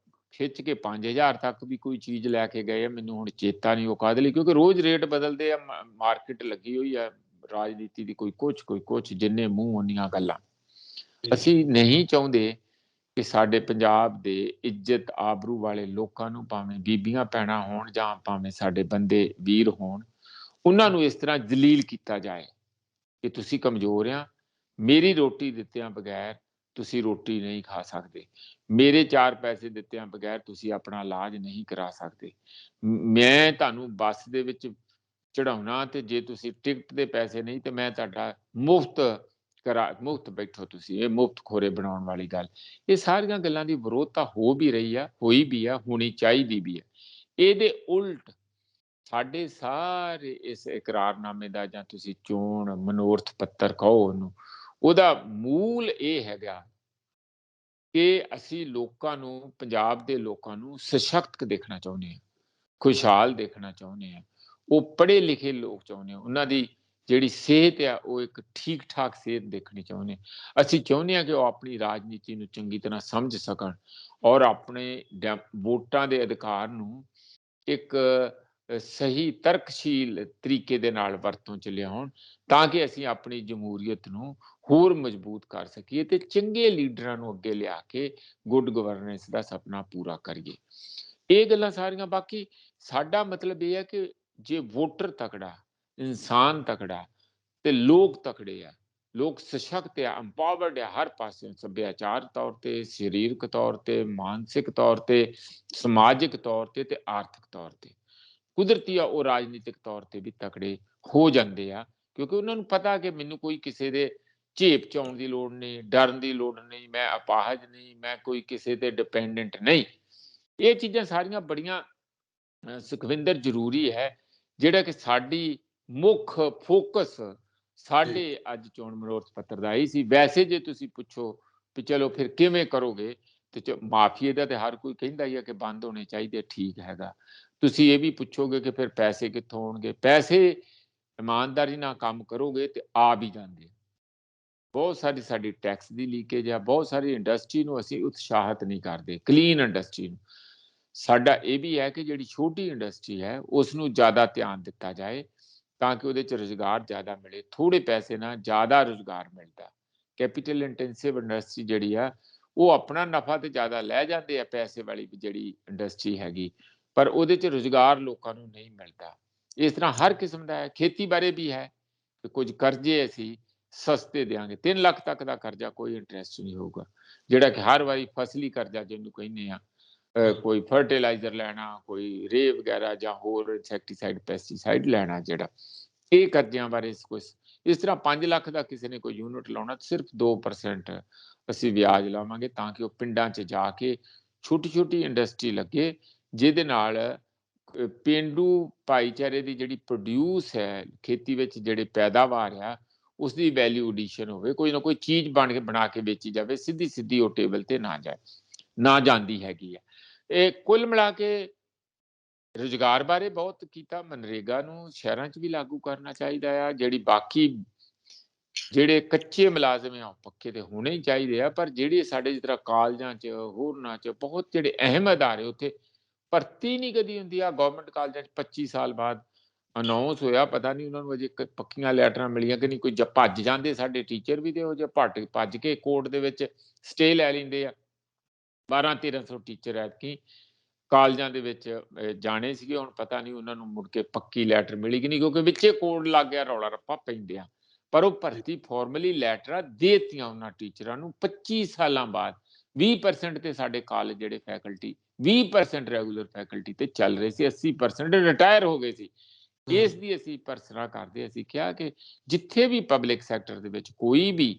ਖਿੱਚ ਕੇ 5000 ਤੱਕ ਵੀ ਕੋਈ ਚੀਜ਼ ਲੈ ਕੇ ਗਏ, ਮੈਨੂੰ ਹੁਣ ਚੇਤਾ ਨਹੀਂ ਉਹ ਕਾਹਦੇ ਲਈ, ਕਿਉਂਕਿ ਰੋਜ਼ ਰੇਟ ਬਦਲਦੇ ਆ, ਮਾਰਕੀਟ ਲੱਗੀ ਹੋਈ ਆ ਰਾਜਨੀਤੀ ਦੀ, ਕੋਈ ਕੁਛ ਜਿੰਨੇ ਮੂੰਹ ਉਨੀਆਂ ਗੱਲਾਂ। ਅਸੀਂ ਨਹੀਂ ਚਾਹੁੰਦੇ ਕਿ ਸਾਡੇ ਪੰਜਾਬ ਦੇ ਇੱਜ਼ਤ ਆਬਰੂ ਵਾਲੇ ਲੋਕਾਂ ਨੂੰ, ਭਾਵੇਂ ਬੀਬੀਆਂ ਭੈਣਾਂ ਹੋਣ ਜਾਂ ਭਾਵੇਂ ਸਾਡੇ ਬੰਦੇ ਵੀਰ ਹੋਣ, ਉਹਨਾਂ ਨੂੰ ਇਸ ਤਰ੍ਹਾਂ ਜਲੀਲ ਕੀਤਾ ਜਾਏ ਕਿ ਤੁਸੀਂ ਕਮਜ਼ੋਰ ਆ, ਮੇਰੀ ਰੋਟੀ ਦਿੱਤਿਆਂ ਬਗੈਰ ਤੁਸੀਂ ਰੋਟੀ ਨਹੀਂ ਖਾ ਸਕਦੇ, ਮੇਰੇ 4 ਪੈਸੇ ਦਿੱਤਿਆਂ ਬਗੈਰ ਤੁਸੀਂ ਆਪਣਾ ਇਲਾਜ ਨਹੀਂ ਕਰਾ ਸਕਦੇ, ਮੈਂ ਤੁਹਾਨੂੰ ਬੱਸ ਦੇ ਵਿੱਚ ਚੜਾਉਣਾ ਤੇ ਜੇ ਤੁਸੀਂ ਟਿਕਟ ਦੇ ਪੈਸੇ ਨਹੀਂ ਤੇ ਮੈਂ ਤੁਹਾਡਾ ਮੁਫਤ ਬੈਠੋ, ਤੁਸੀਂ ਇਹ ਮੁਫਤ ਖੋਰੇ ਬਣਾਉਣ ਵਾਲੀ ਗੱਲ। ਇਹ ਸਾਰੀਆਂ ਗੱਲਾਂ ਦੀ ਵਿਰੋਧਤਾ ਹੋ ਵੀ ਰਹੀ ਆ, ਹੋਈ ਵੀ ਆ, ਹੋਣੀ ਚਾਹੀਦੀ ਵੀ ਆ। ਇਹਦੇ ਉਲਟ ਸਾਡੇ ਸਾਰੇ ਇਸ ਇਕਰਾਰਨਾਮੇ ਦਾ, ਜਾਂ ਤੁਸੀਂ ਚੋਣ ਮਨੋਰਥ ਪੱਤਰ ਕਹੋ ਉਹਨੂੰ, ਉਹਦਾ ਮੂਲ ਇਹ ਹੈਗਾ ਕਿ ਅਸੀਂ ਲੋਕਾਂ ਨੂੰ, ਪੰਜਾਬ ਦੇ ਲੋਕਾਂ ਨੂੰ ਸਸ਼ਕਤ ਦੇਖਣਾ ਚਾਹੁੰਦੇ ਹਾਂ, ਖੁਸ਼ਹਾਲ ਦੇਖਣਾ ਚਾਹੁੰਦੇ ਹਾਂ, ਉਹ ਪੜ੍ਹੇ ਲਿਖੇ ਲੋਕ ਚਾਹੁੰਦੇ ਹਾਂ, ਉਹਨਾਂ ਦੀ ਜਿਹੜੀ ਸਿਹਤ ਆ ਉਹ ਇੱਕ ਠੀਕ ਠਾਕ ਸਿਹਤ ਦੇਖਣੀ ਚਾਹੁੰਦੇ ਹਾਂ। ਅਸੀਂ ਚਾਹੁੰਦੇ ਹਾਂ ਕਿ ਉਹ ਆਪਣੀ ਰਾਜਨੀਤੀ ਨੂੰ ਚੰਗੀ ਤਰ੍ਹਾਂ ਸਮਝ ਸਕਣ ਔਰ ਆਪਣੇ ਵੋਟਾਂ ਦੇ ਅਧਿਕਾਰ ਨੂੰ ਇੱਕ ਸਹੀ ਤਰਕਸ਼ੀਲ ਤਰੀਕੇ ਦੇ ਨਾਲ ਵਰਤੋਂ ਚ ਲਿਆਉਣ, ਤਾਂ ਕਿ ਅਸੀਂ ਆਪਣੀ ਜਮਹੂਰੀਅਤ ਨੂੰ ਹੋਰ ਮਜ਼ਬੂਤ ਕਰ ਸਕੀਏ ਤੇ ਚੰਗੇ ਲੀਡਰਾਂ ਨੂੰ ਅੱਗੇ ਲਿਆ ਕੇ ਗੁੱਡ ਗਵਰਨੈਂਸ ਦਾ ਸੁਪਨਾ ਪੂਰਾ ਕਰੀਏ। ਇਹ ਗੱਲਾਂ ਸਾਰੀਆਂ, ਬਾਕੀ ਸਾਡਾ ਮਤਲਬ ਇਹ ਹੈ ਕਿ ਜੇ ਵੋਟਰ ਤਕੜਾ, ਇਨਸਾਨ ਤਕੜਾ ਤੇ ਲੋਕ ਤਕੜੇ ਆ, ਲੋਕ ਸਸ਼ਕਤ ਆ, ਐਮਪਾਵਰਡ ਆ ਹਰ ਪਾਸੇ, ਸੱਭਿਆਚਾਰ ਤੌਰ ਤੇ, ਸਰੀਰਕ ਤੌਰ ਤੇ, ਮਾਨਸਿਕ ਤੌਰ ਤੇ, ਸਮਾਜਿਕ ਤੌਰ ਤੇ ਤੇ ਆਰਥਿਕ ਤੌਰ ਤੇ, ਕੁਦਰਤੀ ਆ ਉਹ ਰਾਜਨੀਤਿਕ ਤੌਰ ਤੇ ਵੀ ਤਕੜੇ ਹੋ ਜਾਂਦੇ ਆ, ਕਿਉਂਕਿ ਉਹਨਾਂ ਨੂੰ ਪਤਾ ਕਿ ਮੈਨੂੰ ਕੋਈ ਕਿਸੇ ਦੇ ਝੇਪ ਚ ਆਉਣ ਦੀ ਲੋੜ ਨਹੀਂ, ਡਰਨ ਦੀ ਲੋੜ ਨਹੀਂ, ਮੈਂ ਅਪਾਹਜ ਨਹੀਂ, ਮੈਂ ਕੋਈ ਕਿਸੇ ਤੇ ਡਿਪੈਂਡੈਂਟ ਨਹੀਂ। ਇਹ ਚੀਜ਼ਾਂ ਸਾਰੀਆਂ ਬੜੀਆਂ ਸੁਖਵਿੰਦਰ ਜ਼ਰੂਰੀ ਹੈ, ਜਿਹੜਾ ਕਿ ਸਾਡੀ ਮੁੱਖ ਫੋਕਸ ਸਾਡੇ ਅੱਜ ਚੋਣ ਮਨੋਰਥ ਪੱਤਰ ਦਾ ਹੀ ਸੀ। ਵੈਸੇ ਜੇ ਤੁਸੀਂ ਪੁੱਛੋ ਵੀ ਚਲੋ ਫਿਰ ਕਿਵੇਂ ਕਰੋਗੇ, ਤੇ ਮਾਫੀਏ ਦਾ ਤੇ ਹਰ ਕੋਈ ਕਹਿੰਦਾ ਹੀ ਹੈ ਕਿ ਬੰਦ ਹੋਣੇ ਚਾਹੀਦੇ, ਠੀਕ ਹੈਗਾ। ਤੁਸੀਂ ਇਹ ਵੀ ਪੁੱਛੋਗੇ ਕਿ ਫਿਰ ਪੈਸੇ ਕਿੱਥੋਂ ਆਉਣਗੇ, ਪੈਸੇ ਇਮਾਨਦਾਰੀ ਨਾਲ ਕੰਮ ਕਰੋਗੇ ਤੇ ਆ ਵੀ ਜਾਂਦੇ। ਬਹੁਤ ਸਾਡੀ ਟੈਕਸ ਦੀ ਲੀਕੇਜ ਆ, ਬਹੁਤ ਸਾਰੀ ਇੰਡਸਟਰੀ ਨੂੰ ਅਸੀਂ ਉਤਸ਼ਾਹਿਤ ਨਹੀਂ ਕਰਦੇ, ਕਲੀਨ ਇੰਡਸਟਰੀ ਨੂੰ। ਸਾਡਾ ਇਹ ਵੀ ਹੈ ਕਿ ਜਿਹੜੀ ਛੋਟੀ ਇੰਡਸਟਰੀ ਹੈ ਉਸ ਨੂੰ ਜ਼ਿਆਦਾ ਧਿਆਨ ਦਿੱਤਾ ਜਾਏ, ਤਾਂ ਕਿ ਉਹਦੇ ਚ ਰੁਜ਼ਗਾਰ ਜ਼ਿਆਦਾ ਮਿਲੇ, ਥੋੜੇ ਪੈਸੇ ਨਾਲ ਜ਼ਿਆਦਾ ਰੁਜ਼ਗਾਰ ਮਿਲਦਾ। ਕੈਪੀਟਲ ਇੰਟੈਂਸਿਵ ਇੰਡਸਟਰੀ ਜਿਹੜੀ ਆ ਉਹ ਆਪਣਾ ਨਫਾ ਤੇ ਜ਼ਿਆਦਾ ਲੈ ਜਾਂਦੇ ਆ, ਪੈਸੇ ਵਾਲੀ ਜਿਹੜੀ ਇੰਡਸਟਰੀ ਹੈਗੀ, ਪਰ ਉਹਦੇ ਚ ਰੁਜ਼ਗਾਰ ਲੋਕਾਂ ਨੂੰ ਨਹੀਂ ਮਿਲਦਾ। ਇਸ ਤਰ੍ਹਾਂ ਹਰ ਕਿਸਮ ਦਾ ਹੈ। ਖੇਤੀ ਬਾਰੇ ਵੀ ਹੈ ਕਿ ਕੁਝ ਕਰਜ਼ੇ ਅਸੀਂ ਸਸਤੇ ਦੇਵਾਂਗੇ, 3 ਲੱਖ ਤੱਕ ਦਾ ਕਰਜ਼ਾ ਕੋਈ ਇੰਟਰਸਟ ਨਹੀਂ ਹੋਊਗਾ, ਜਿਹੜਾ ਕਿ ਹਰ ਵਾਰੀ ਫਸਲੀ ਕਰਜ਼ਾ ਜਿਹਨੂੰ ਕਹਿੰਦੇ ਆ, ਕੋਈ ਫਰਟੀਲਾਈਜ਼ਰ ਲੈਣਾ, ਕੋਈ ਰੇ ਵਗੈਰਾ ਜਾਂ ਹੋਰ ਇਨਸੈਕਟੀਸਾਈਡ ਪੈਸਟੀਸਾਈਡ ਲੈਣਾ, ਜਿਹੜਾ ਇਹ ਕਰਜ਼ਿਆਂ ਬਾਰੇ ਕੁਝ ਇਸ ਤਰ੍ਹਾਂ 5 ਲੱਖ ਦਾ ਕਿਸੇ ਨੇ ਕੋਈ ਯੂਨਿਟ ਲਾਉਣਾ, ਸਿਰਫ 2% ਅਸੀਂ ਵਿਆਜ ਲਾਵਾਂਗੇ, ਤਾਂ ਕਿ ਉਹ ਪਿੰਡਾਂ 'ਚ ਜਾ ਕੇ ਛੋਟੀ ਇੰਡਸਟਰੀ ਲੱਗੇ, ਜਿਹਦੇ ਨਾਲ ਪੇਂਡੂ ਭਾਈਚਾਰੇ ਦੀ ਜਿਹੜੀ ਪ੍ਰੋਡਿਊਸ ਹੈ, ਖੇਤੀ ਵਿੱਚ ਜਿਹੜੇ ਪੈਦਾਵਾਰ ਆ, ਉਸ ਦੀ ਵੈਲਿਊ ਐਡੀਸ਼ਨ ਹੋਵੇ, ਕੋਈ ਨਾ ਕੋਈ ਚੀਜ਼ ਬਣਾ ਕੇ ਵੇਚੀ ਜਾਵੇ, ਸਿੱਧੀ ਉਹ ਟੇਬਲ ਤੇ ਨਾ ਜਾਂਦੀ ਹੈਗੀ ਆ। ਇਹ ਕੁੱਲ ਮਿਲਾ ਕੇ ਰੁਜ਼ਗਾਰ ਬਾਰੇ ਬਹੁਤ ਕੀਤਾ, ਮਨਰੇਗਾ ਨੂੰ ਸ਼ਹਿਰਾਂ 'ਚ ਵੀ ਲਾਗੂ ਕਰਨਾ ਚਾਹੀਦਾ ਆ, ਜਿਹੜੀ ਬਾਕੀ ਜਿਹੜੇ ਕੱਚੇ ਮੁਲਾਜ਼ਮ ਆ ਪੱਕੇ ਤੇ ਹੋਣੇ ਹੀ ਚਾਹੀਦੇ ਆ, ਪਰ ਜਿਹੜੇ ਸਾਡੇ ਜਿਸ ਤਰ੍ਹਾਂ ਕਾਲਜਾਂ 'ਚ ਹੋਰਨਾਂ 'ਚ ਬਹੁਤ ਜਿਹੜੇ ਅਹਿਮ ਅਦਾਰੇ ਉੱਥੇ ਭਰਤੀ ਨਹੀਂ ਕਦੀ ਹੁੰਦੀ ਆ। ਗਵਰਨਮੈਂਟ ਕਾਲਜਾਂ 'ਚ 25 ਸਾਲ ਬਾਅਦ ਅਨਾਉਂਸ ਹੋਇਆ, ਪਤਾ ਨਹੀਂ ਉਹਨਾਂ ਨੂੰ ਅਜੇ ਪੱਕੀਆਂ ਲੈਟਰਾਂ ਮਿਲੀਆਂ ਕਿ ਨਹੀਂ, ਕੋਈ ਭੱਜ ਜਾਂਦੇ ਸਾਡੇ ਟੀਚਰ ਵੀ, ਤੇ ਉਹ ਜੇ ਭੱਜ ਕੇ ਕੋਰਟ ਦੇ ਵਿੱਚ ਸਟੇ ਲੈ ਲੈਂਦੇ ਆ। 1200-1300 ਟੀਚਰ ਐਤਕੀ ਕਾਲਜਾਂ ਦੇ ਵਿੱਚ ਜਾਣੇ ਸੀਗੇ, ਹੁਣ ਪਤਾ ਨਹੀਂ ਉਹਨਾਂ ਨੂੰ ਮੁੜ ਕੇ ਪੱਕੀ ਲੈਟਰ ਮਿਲੀ ਕਿ ਨਹੀਂ, ਕਿਉਂਕਿ ਵਿੱਚੇ ਕੋਡ ਲੱਗ ਗਿਆ, ਰੌਲਾ ਰੱਪਾ ਪੈਂਦੇ ਆ। ਪਰ ਉਹ ਭਰਤੀ ਫਾਰਮਲੀ ਲੈਟਰਾਂ ਦੇ ਦਿੱਤੀਆਂ ਉਹਨਾਂ ਟੀਚਰਾਂ ਨੂੰ 25 ਸਾਲਾਂ ਬਾਅਦ। 20% ਤੇ ਸਾਡੇ ਕਾਲਜ ਜਿਹੜੇ ਫੈਕਲਟੀ 20% ਰੈਗੂਲਰ ਫੈਕਲਟੀ ਤੇ ਚੱਲ ਰਹੇ ਸੀ, 80% ਰਿਟਾਇਰ ਹੋ ਗਏ ਸੀ। ਇਸ ਦੀ ਅਸੀਂ ਭਰਸਨਾ ਕਰਦੇ, ਅਸੀਂ ਕਿਹਾ ਕਿ ਜਿੱਥੇ ਵੀ ਪਬਲਿਕ ਸੈਕਟਰ ਦੇ ਵਿੱਚ ਕੋਈ ਵੀ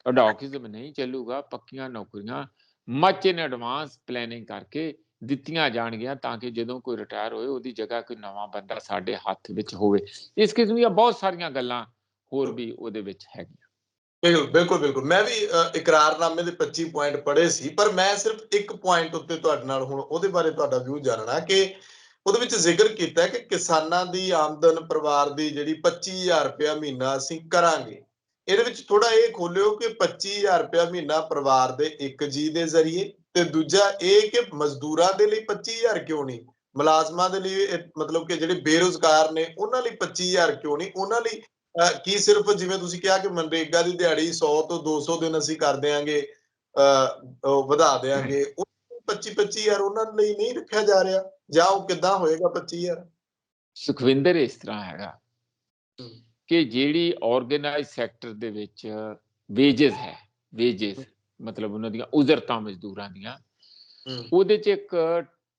ਅਡੋਕਿਜ਼ਮ ਨਹੀਂ ਚੱਲੂਗਾ, ਪੱਕੀਆਂ ਨੌਕਰੀਆਂ ਮਚ ਇਨ ਐਡਵਾਂਸ ਪਲੈਨਿੰਗ ਕਰਕੇ ਦਿੱਤੀਆਂ ਜਾਣਗੀਆਂ, ਤਾਂ ਕਿ ਜਦੋਂ ਕੋਈ ਰਿਟਾਇਰ ਹੋਏ ਉਹਦੀ ਜਗ੍ਹਾ ਕੋਈ ਨਵਾਂ ਬੰਦਾ ਸਾਡੇ ਹੱਥ ਵਿੱਚ ਹੋਵੇ। ਇਸ ਕਿਸਮ ਦੀਆਂ ਬਹੁਤ ਸਾਰੀਆਂ ਗੱਲਾਂ ਹੋਰ ਵੀ ਉਹਦੇ ਵਿੱਚ ਹੈਗੀਆਂ। ਬਿਲਕੁਲ ਬਿਲਕੁਲ ਬਿਲਕੁਲ ਮੈਂ ਵੀ ਇਕਰਾਰਨਾਮੇ ਦੇ 25 ਪੁਆਇੰਟ ਪੜ੍ਹੇ ਸੀ, ਪਰ ਮੈਂ ਸਿਰਫ ਇੱਕ ਪੁਆਇੰਟ ਉੱਤੇ ਤੁਹਾਡੇ ਨਾਲ ਹੁਣ ਉਹਦੇ ਬਾਰੇ ਤੁਹਾਡਾ ਵਿਊ ਜਾਣਨਾ ਕਿ ਉਹਦੇ ਵਿੱਚ ਜ਼ਿਕਰ ਕੀਤਾ ਹੈ ਕਿ ਕਿਸਾਨਾਂ ਦੀ ਆਮਦਨ ਪਰਿਵਾਰ ਦੀ ਜਿਹੜੀ 25000 ਰੁਪਇਆ ਮਹੀਨਾ ਅਸੀਂ ਕਰਾਂਗੇ। ਇਹਦੇ ਵਿੱਚ ਥੋੜਾ ਇਹ ਖੋਲਿਓ ਕਿ 25000 ਰੁਪਇਆ ਮਹੀਨਾ ਪਰਿਵਾਰ ਦੇ ਇੱਕ ਜੀ ਦੇ ਜ਼ਰੀਏ, ਤੇ ਦੂਜਾ ਇਹ ਕਿ ਮਜ਼ਦੂਰਾਂ ਦੇ ਲਈ 25000 ਕਿਉਂ ਨਹੀਂ, ਮੁਲਾਜ਼ਮਾਂ ਦੇ ਲਈ ਮਤਲਬ ਕਿ ਜਿਹੜੇ ਬੇਰੁਜ਼ਗਾਰ ਨੇ ਉਹਨਾਂ ਲਈ 25000 ਕਿਉਂ ਨਹੀਂ, ਉਹਨਾਂ ਲਈ ਕੀ ਸਿਰਫ ਜਿਵੇਂ ਤੁਸੀਂ ਕਿਹਾ ਕਿ ਮਨਰੇਗਾ ਦੀ ਦਿਹਾੜੀ 100 ਤੋਂ 200 ਦਿਨ ਅਸੀਂ ਕਰ ਦਿਆਂਗੇ, ਵਧਾ ਦਿਆਂਗੇ, ਉਹ 25-25000 ਉਹਨਾਂ ਲਈ ਨਹੀਂ ਰੱਖਿਆ ਜਾ ਰਿਹਾ, ਜਾਂ ਉਹ ਕਿੱਦਾਂ ਹੋਏਗਾ 25000? ਸੁਖਵਿੰਦਰ ਇਸ ਤਰ੍ਹਾਂ ਹੈਗਾ ਕਿ ਜਿਹੜੀ ਆਰਗੇਨਾਈਜ਼ ਸੈਕਟਰ ਦੇ ਵਿੱਚ ਵੇਜਸ ਹੈ, ਵੇਜਸ ਮਤਲਬ ਉਹਨਾਂ ਦੀਆਂ ਉਜਰਤਾਂ ਮਜ਼ਦੂਰਾਂ ਦੀਆਂ, ਉਹਦੇ 'ਚ ਇੱਕ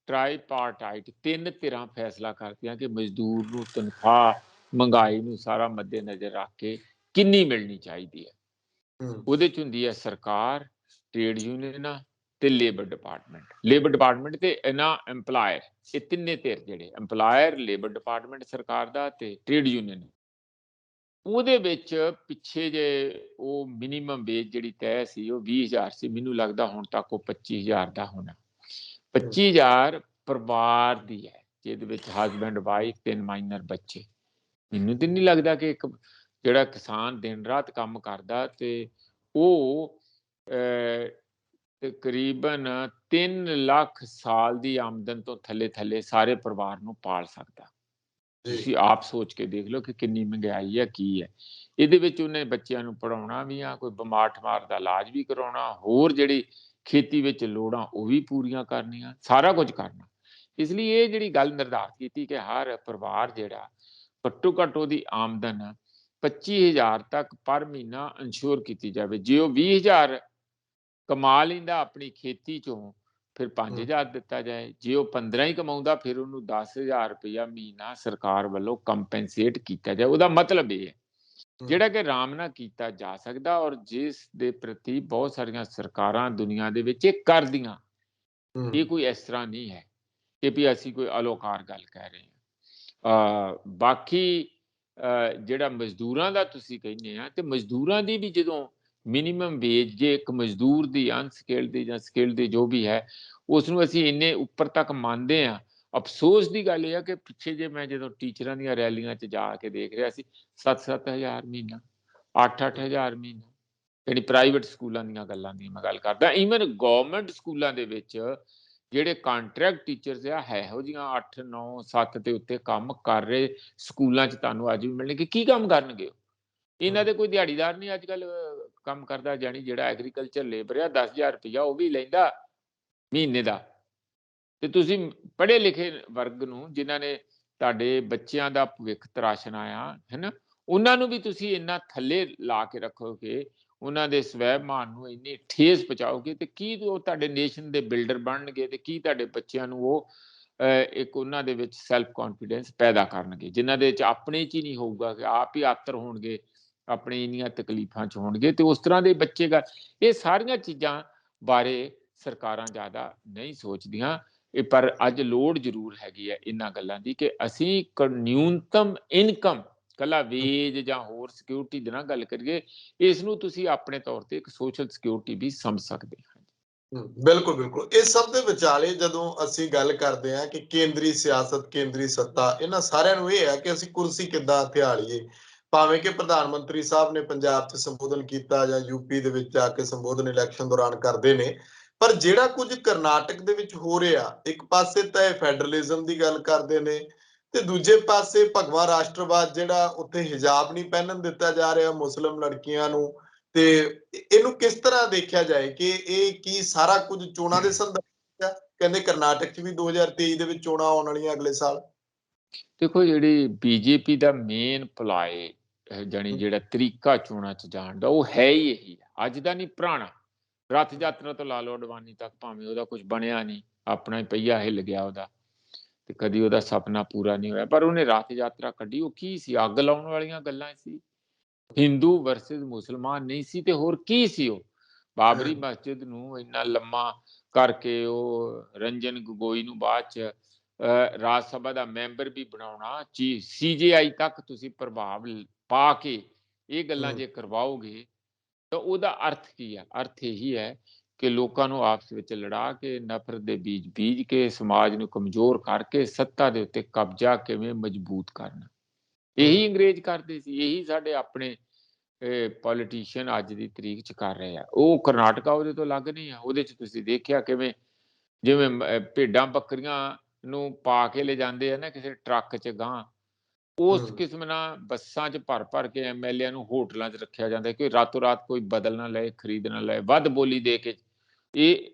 ਟ੍ਰਾਈਪਾਰਟਾਈਟ 3 ਧਿਰਾਂ ਫੈਸਲਾ ਕਰਦੀਆਂ ਕਿ ਮਜ਼ਦੂਰ ਨੂੰ ਤਨਖਾਹ ਮਹਿੰਗਾਈ ਨੂੰ ਸਾਰਾ ਮੱਦੇ ਨਜ਼ਰ ਰੱਖ ਕੇ ਕਿੰਨੀ ਮਿਲਣੀ ਚਾਹੀਦੀ ਹੈ। ਉਹਦੇ 'ਚ ਹੁੰਦੀ ਹੈ ਸਰਕਾਰ, ਟ੍ਰੇਡ ਯੂਨੀਅਨਾਂ ਤੇ ਲੇਬਰ ਡਿਪਾਰਟਮੈਂਟ ਤੇ ਨਾ ਐਮਪਲਾਇਰ। ਇਹ ਤਿੰਨੇ ਧਿਰ ਜਿਹੜੇ ਐਮਪਲਾਇਰ, ਲੇਬਰ ਡਿਪਾਰਟਮੈਂਟ ਸਰਕਾਰ ਦਾ ਤੇ ਟ੍ਰੇਡ ਯੂਨੀਅਨ, ਉਹਦੇ ਵਿੱਚ ਪਿੱਛੇ ਜੇ ਉਹ ਮਿਨੀਮਮ ਵੇਜ ਜਿਹੜੀ ਤੈਅ ਸੀ ਉਹ 20000 ਸੀ, ਮੈਨੂੰ ਲੱਗਦਾ ਹੁਣ ਤੱਕ ਉਹ 25000 ਦਾ ਹੋਣਾ। 25000 ਪਰਿਵਾਰ ਦੀ ਹੈ, ਜਿਹਦੇ ਵਿੱਚ ਹਸਬੈਂਡ ਵਾਈਫ 3 ਮਾਈਨਰ ਬੱਚੇ। ਮੈਨੂੰ ਤੇ ਨਹੀਂ ਲੱਗਦਾ ਕਿ ਇੱਕ ਜਿਹੜਾ ਕਿਸਾਨ ਦਿਨ ਰਾਤ ਕੰਮ ਕਰਦਾ ਤੇ ਉਹ ਤਕਰੀਬਨ 3 ਲੱਖ ਸਾਲ ਦੀ ਆਮਦਨ ਤੋਂ ਥੱਲੇ ਸਾਰੇ ਪਰਿਵਾਰ ਨੂੰ ਪਾਲ ਸਕਦਾ। ਤੁਸੀਂ ਆਪ ਸੋਚ ਕੇ ਦੇਖ ਲਓ ਕਿ ਕਿੰਨੀ ਮਹਿੰਗਾਈ ਹੈ, ਕੀ ਹੈ। ਇਹਦੇ ਵਿੱਚ ਉਹਨੇ ਬੱਚਿਆਂ ਨੂੰ ਪੜ੍ਹਾਉਣਾ ਵੀ ਆ, ਕੋਈ ਬਿਮਾਰ ਠਮਾਰ ਦਾ ਇਲਾਜ ਵੀ ਕਰਾਉਣਾ, ਹੋਰ ਜਿਹੜੀ ਖੇਤੀ ਵਿੱਚ ਲੋੜਾਂ ਉਹ ਵੀ ਪੂਰੀਆਂ ਕਰਨੀਆਂ, ਸਾਰਾ ਕੁਝ ਕਰਨਾ। ਇਸ ਲਈ ਇਹ ਜਿਹੜੀ ਗੱਲ ਨਿਰਧਾਰਿਤ ਕੀਤੀ ਕਿ ਹਰ ਪਰਿਵਾਰ ਜਿਹੜਾ ਘੱਟੋ ਘੱਟ ਉਹਦੀ ਆਮਦਨ 25000 ਤੱਕ ਪਰ ਮਹੀਨਾ ਇੰਸ਼ੋਰ ਕੀਤੀ ਜਾਵੇ। ਜੇ ਉਹ 20000 ਕਮਾ ਲੈਂਦਾ ਆਪਣੀ ਖੇਤੀ ਚੋਂ, ਫਿਰ 5000 ਦਿੱਤਾ ਜਾਏ। ਜੇ ਉਹ 15 ਹੀ ਕਮਾਉਂਦਾ, ਫਿਰ ਉਹਨੂੰ 10000 ਰੁਪਇਆ ਮਹੀਨਾ ਸਰਕਾਰ ਵੱਲੋਂ ਕੰਪਨਸੇਟ ਕੀਤਾ ਜਾਏ। ਉਹਦਾ ਮਤਲਬ ਇਹ ਹੈ ਜਿਹੜਾ ਕਿ ਆਰਾਮ ਨਾਲ ਕੀਤਾ ਜਾ ਸਕਦਾ, ਔਰ ਜਿਸ ਦੇ ਪ੍ਰਤੀ ਬਹੁਤ ਸਾਰੀਆਂ ਸਰਕਾਰਾਂ ਦੁਨੀਆ ਦੇ ਵਿੱਚ ਇਹ ਕਰਦੀਆਂ। ਇਹ ਕੋਈ ਇਸ ਤਰ੍ਹਾਂ ਨਹੀਂ ਹੈ ਕਿ ਵੀ ਅਸੀਂ ਕੋਈ ਅਲੋਕਾਰ ਗੱਲ ਕਹਿ ਰਹੇ ਹਾਂ। ਬਾਕੀ ਜਿਹੜਾ ਮਜ਼ਦੂਰਾਂ ਦਾ ਤੁਸੀਂ ਕਹਿੰਦੇ ਆ, ਤੇ ਮਜ਼ਦੂਰਾਂ ਦੀ ਵੀ ਜਦੋਂ ਮਿਨੀਮਮ ਵੇਜ, ਜੇ ਇੱਕ ਮਜ਼ਦੂਰ ਦੀ ਅਨਸਕਿਲਡ ਦੀ ਜਾਂ ਸਕਿਲਡ ਦੀ ਜੋ ਵੀ ਹੈ, ਉਸ ਨੂੰ ਅਸੀਂ ਇੰਨੇ ਉੱਪਰ ਤੱਕ ਮੰਨਦੇ ਹਾਂ। ਅਫਸੋਸ ਦੀ ਗੱਲ ਇਹ ਆ ਕਿ ਪਿੱਛੇ ਜੇ ਮੈਂ ਜਦੋਂ ਟੀਚਰਾਂ ਦੀਆਂ ਰੈਲੀਆਂ 'ਚ ਜਾ ਕੇ ਦੇਖ ਰਿਹਾ ਸੀ, 7-7000 ਮਹੀਨਾ, 8-8000 ਮਹੀਨਾ, ਜਿਹੜੀ ਪ੍ਰਾਈਵੇਟ ਸਕੂਲਾਂ ਦੀਆਂ ਗੱਲਾਂ ਦੀ ਮੈਂ ਗੱਲ ਕਰਦਾ। ਈਵਨ ਗੌਰਮੈਂਟ ਸਕੂਲਾਂ ਦੇ ਵਿੱਚ ਜਿਹੜੇ ਕੰਟਰੈਕਟ ਟੀਚਰਸ ਆ, ਇਹੋ ਜਿਹੀਆਂ 8-9-7 ਦੇ ਉੱਤੇ ਕੰਮ ਕਰ ਰਹੇ ਸਕੂਲਾਂ 'ਚ ਤੁਹਾਨੂੰ ਅੱਜ ਵੀ ਮਿਲਣਗੇ। ਕੀ ਕੰਮ ਕਰਨਗੇ? ਇਹਨਾਂ ਦੇ ਕੋਈ ਦਿਹਾੜੀਦਾਰ ਨਹੀਂ ਅੱਜ ਕੱਲ ਕੰਮ ਕਰਦਾ, ਜਾਣੀ ਜਿਹੜਾ ਐਗਰੀਕਲਚਰ ਲੇਬਰ ਆ 10000 ਰੁਪਇਆ ਉਹ ਵੀ ਲੈਂਦਾ ਮਹੀਨੇ ਦਾ। ਤੇ ਤੁਸੀਂ ਪੜ੍ਹੇ ਲਿਖੇ ਵਰਗ ਨੂੰ, ਜਿਨ੍ਹਾਂ ਨੇ ਤੁਹਾਡੇ ਬੱਚਿਆਂ ਦਾ ਭਵਿੱਖ ਤਰਾਸ਼ਣਾ ਆ, ਹੈਨਾ, ਉਹਨਾਂ ਨੂੰ ਵੀ ਤੁਸੀਂ ਇੰਨਾ ਥੱਲੇ ਲਾ ਕੇ ਰੱਖੋਗੇ, ਉਹਨਾਂ ਦੇ ਸਵੈਮਾਨ ਨੂੰ ਇੰਨੀ ਠੇਸ ਪਹੁੰਚਾਓਗੇ, ਤੇ ਕੀ ਉਹ ਤੁਹਾਡੇ ਨੇਸ਼ਨ ਦੇ ਬਿਲਡਰ ਬਣਨਗੇ, ਤੇ ਕੀ ਤੁਹਾਡੇ ਬੱਚਿਆਂ ਨੂੰ ਉਹ ਇੱਕ ਉਹਨਾਂ ਦੇ ਵਿੱਚ ਸੈਲਫ ਕੌਨਫੀਡੈਂਸ ਪੈਦਾ ਕਰਨਗੇ, ਜਿਨ੍ਹਾਂ ਦੇ ਵਿੱਚ ਆਪਣੇ 'ਚ ਹੀ ਨਹੀਂ ਹੋਊਗਾ, ਕਿ ਆਪ ਹੀ ਆਤਰ ਹੋਣਗੇ, ਆਪਣੇ ਇੰਨੀਆਂ ਤਕਲੀਫਾਂ 'ਚ ਹੋਣਗੇ। ਤੇ ਉਸ ਤਰ੍ਹਾਂ ਦੇ ਬੱਚੇ ਇਹ ਸਾਰੀਆਂ ਚੀਜ਼ਾਂ ਬਾਰੇ ਸਰਕਾਰਾਂ ਜ਼ਿਆਦਾ ਨਹੀਂ ਸੋਚਦੀਆਂ। ਪਰ ਅੱਜ ਲੋੜ ਜ਼ਰੂਰ ਹੈਗੀ ਹੈ ਇਹਨਾਂ ਗੱਲਾਂ ਦੀ ਕਿ ਅਸੀਂ ਨਿਊਨਤਮ ਇਨਕਮ, ਕੱਲਾ ਵੇਜ ਜਾਂ ਹੋਰ ਸਿਕਿਉਰਿਟੀ ਦੀ ਨਾ ਗੱਲ ਕਰੀਏ, ਇਸ ਨੂੰ ਤੁਸੀਂ ਆਪਣੇ ਤੌਰ ਤੇ ਇੱਕ ਸੋਸ਼ਲ ਸਿਕਿਉਰਿਟੀ ਵੀ ਸਮਝ ਸਕਦੇ ਹਾਂ। ਬਿਲਕੁਲ ਬਿਲਕੁਲ। ਇਸ ਸਭ ਦੇ ਵਿਚਾਲੇ ਜਦੋਂ ਅਸੀਂ ਗੱਲ ਕਰਦੇ ਹਾਂ ਕਿ ਕੇਂਦਰੀ ਸਿਆਸਤ, ਕੇਂਦਰੀ ਸੱਤਾ, ਇਹਨਾਂ ਸਾਰਿਆਂ ਨੂੰ ਇਹ ਹੈ ਕਿ ਅਸੀਂ ਕੁਰਸੀ ਕਿੱਦਾਂ ਹਥਿਆ ਲਈਏ। ਭਾਵੇਂ ਕਿ ਪ੍ਰਧਾਨ ਮੰਤਰੀ ਸਾਹਿਬ ਨੇ ਪੰਜਾਬ 'ਚ ਸੰਬੋਧਨ ਕੀਤਾ ਜਾਂ ਯੂਪੀ ਦੇ ਵਿੱਚ ਜਾ ਕੇ ਸੰਬੋਧਨ ਇਲੈਕਸ਼ਨ ਦੌਰਾਨ ਕਰਦੇ ਨੇ, ਪਰ ਜਿਹੜਾ ਕੁਝ ਕਰਨਾਟਕ ਦੇ ਵਿੱਚ ਹੋ ਰਿਹਾ, ਇੱਕ ਪਾਸੇ ਤਾਂ ਇਹ ਫੈਡਰਲਿਜ਼ਮ ਦੀ ਗੱਲ ਕਰਦੇ ਨੇ, ਤੇ ਦੂਜੇ ਪਾਸੇ ਭਗਵਾ ਰਾਸ਼ਟਰਵਾਦ, ਜਿਹੜਾ ਉੱਥੇ ਹਿਜਾਬ ਨਹੀਂ ਪਹਿਨਣ ਦਿੱਤਾ ਜਾ ਰਿਹਾ ਮੁਸਲਿਮ ਲੜਕੀਆਂ ਨੂੰ। ਤੇ ਇਹਨੂੰ ਕਿਸ ਤਰ੍ਹਾਂ ਦੇਖਿਆ ਜਾਏ ਕਿ ਇਹ ਕੀ ਸਾਰਾ ਕੁਝ ਚੋਣਾਂ ਦੇ ਸੰਦਰਭ? ਕਹਿੰਦੇ ਕਰਨਾਟਕ 'ਚ ਵੀ 2023 ਦੇ ਵਿੱਚ ਚੋਣਾਂ ਆਉਣ ਵਾਲੀਆਂ ਅਗਲੇ ਸਾਲ। ਦੇਖੋ, ਜਿਹੜੀ ਬੀਜੇਪੀ ਦਾ ਮੇਨ ਪਲਾਏ, ਜਾਣੀ ਜਿਹੜਾ ਤਰੀਕਾ ਚੋਣਾਂ 'ਚ ਜਾਣ ਦਾ, ਉਹ ਹੈ ਹੀ ਇਹੀ ਹੈ, ਅੱਜ ਦਾ ਨਹੀਂ ਪੁਰਾਣਾ। ਰਥ ਯਾਤਰਾ ਤੋਂ ਲਾ ਲਓ ਅਡਵਾਨੀ ਤੱਕ, ਭਾਵੇਂ ਉਹਦਾ ਕੁਝ ਬਣਿਆ ਨਹੀਂ, ਆਪਣਾ ਹੀ ਪਹੀਆ ਹਿੱਲ ਗਿਆ ਉਹਦਾ, ਤੇ ਕਦੀ ਉਹਦਾ ਸੁਪਨਾ ਪੂਰਾ ਨਹੀਂ ਹੋਇਆ, ਪਰ ਉਹਨੇ ਰਥ ਯਾਤਰਾ ਕੱਢੀ। ਉਹ ਕੀ ਸੀ? ਅੱਗ ਲਾਉਣ ਵਾਲੀਆਂ ਗੱਲਾਂ ਸੀ, ਹਿੰਦੂ ਵਰਸਸ ਮੁਸਲਮਾਨ ਨਹੀਂ ਸੀ, ਤੇ ਹੋਰ ਕੀ ਸੀ? ਉਹ ਬਾਬਰੀ ਮਸਜਿਦ ਨੂੰ ਇੰਨਾ ਲੰਮਾ ਕਰਕੇ ਉਹ ਰੰਜਨ ਗਗੋਈ ਨੂੰ ਬਾਅਦ 'ਚ ਰਾਜ ਸਭਾ ਦਾ ਮੈਂਬਰ ਵੀ ਬਣਾਉਣਾ, CJI ਤੱਕ ਤੁਸੀਂ ਪ੍ਰਭਾਵ ਪਾ ਕੇ ਇਹ ਗੱਲਾਂ ਜੇ ਕਰਵਾਓਗੇ, ਤਾਂ ਉਹਦਾ ਅਰਥ ਕੀ ਹੈ? ਅਰਥ ਇਹੀ ਹੈ ਕਿ ਲੋਕਾਂ ਨੂੰ ਆਪਸ ਵਿੱਚ ਲੜਾ ਕੇ, ਨਫ਼ਰਤ ਦੇ ਬੀਜ ਬੀਜ ਕੇ, ਸਮਾਜ ਨੂੰ ਕਮਜ਼ੋਰ ਕਰਕੇ ਸੱਤਾ ਦੇ ਉੱਤੇ ਕਬਜ਼ਾ ਕਿਵੇਂ ਮਜ਼ਬੂਤ ਕਰਨਾ। ਇਹੀ ਅੰਗਰੇਜ਼ ਕਰਦੇ ਸੀ, ਇਹੀ ਸਾਡੇ ਆਪਣੇ ਪੋਲੀਟੀਸ਼ੀਅਨ ਅੱਜ ਦੀ ਤਰੀਕ 'ਚ ਕਰ ਰਹੇ ਆ। ਉਹ ਕਰਨਾਟਕਾ ਉਹਦੇ ਤੋਂ ਅਲੱਗ ਨਹੀਂ ਆ। ਉਹਦੇ 'ਚ ਤੁਸੀਂ ਦੇਖਿਆ ਕਿਵੇਂ ਜਿਵੇਂ ਭੇਡਾਂ ਬੱਕਰੀਆਂ ਨੂੰ ਪਾ ਕੇ ਲਿਜਾਂਦੇ ਆ ਨਾ ਕਿਸੇ ਟਰੱਕ 'ਚ ਗਾਂਹ, ਉਸ ਕਿਸਮ ਨਾਲ ਬੱਸਾਂ 'ਚ ਭਰ ਕੇ ਐਮਐਲਏ ਨੂੰ ਹੋਟਲਾਂ 'ਚ ਰੱਖਿਆ ਜਾਂਦਾ ਕਿ ਰਾਤੋਂ ਰਾਤ ਕੋਈ ਬਦਲ ਨਾ ਲਏ, ਖਰੀਦ ਨਾ ਲਏ, ਵੱਧ ਬੋਲੀ ਦੇ ਕੇ। ਇਹ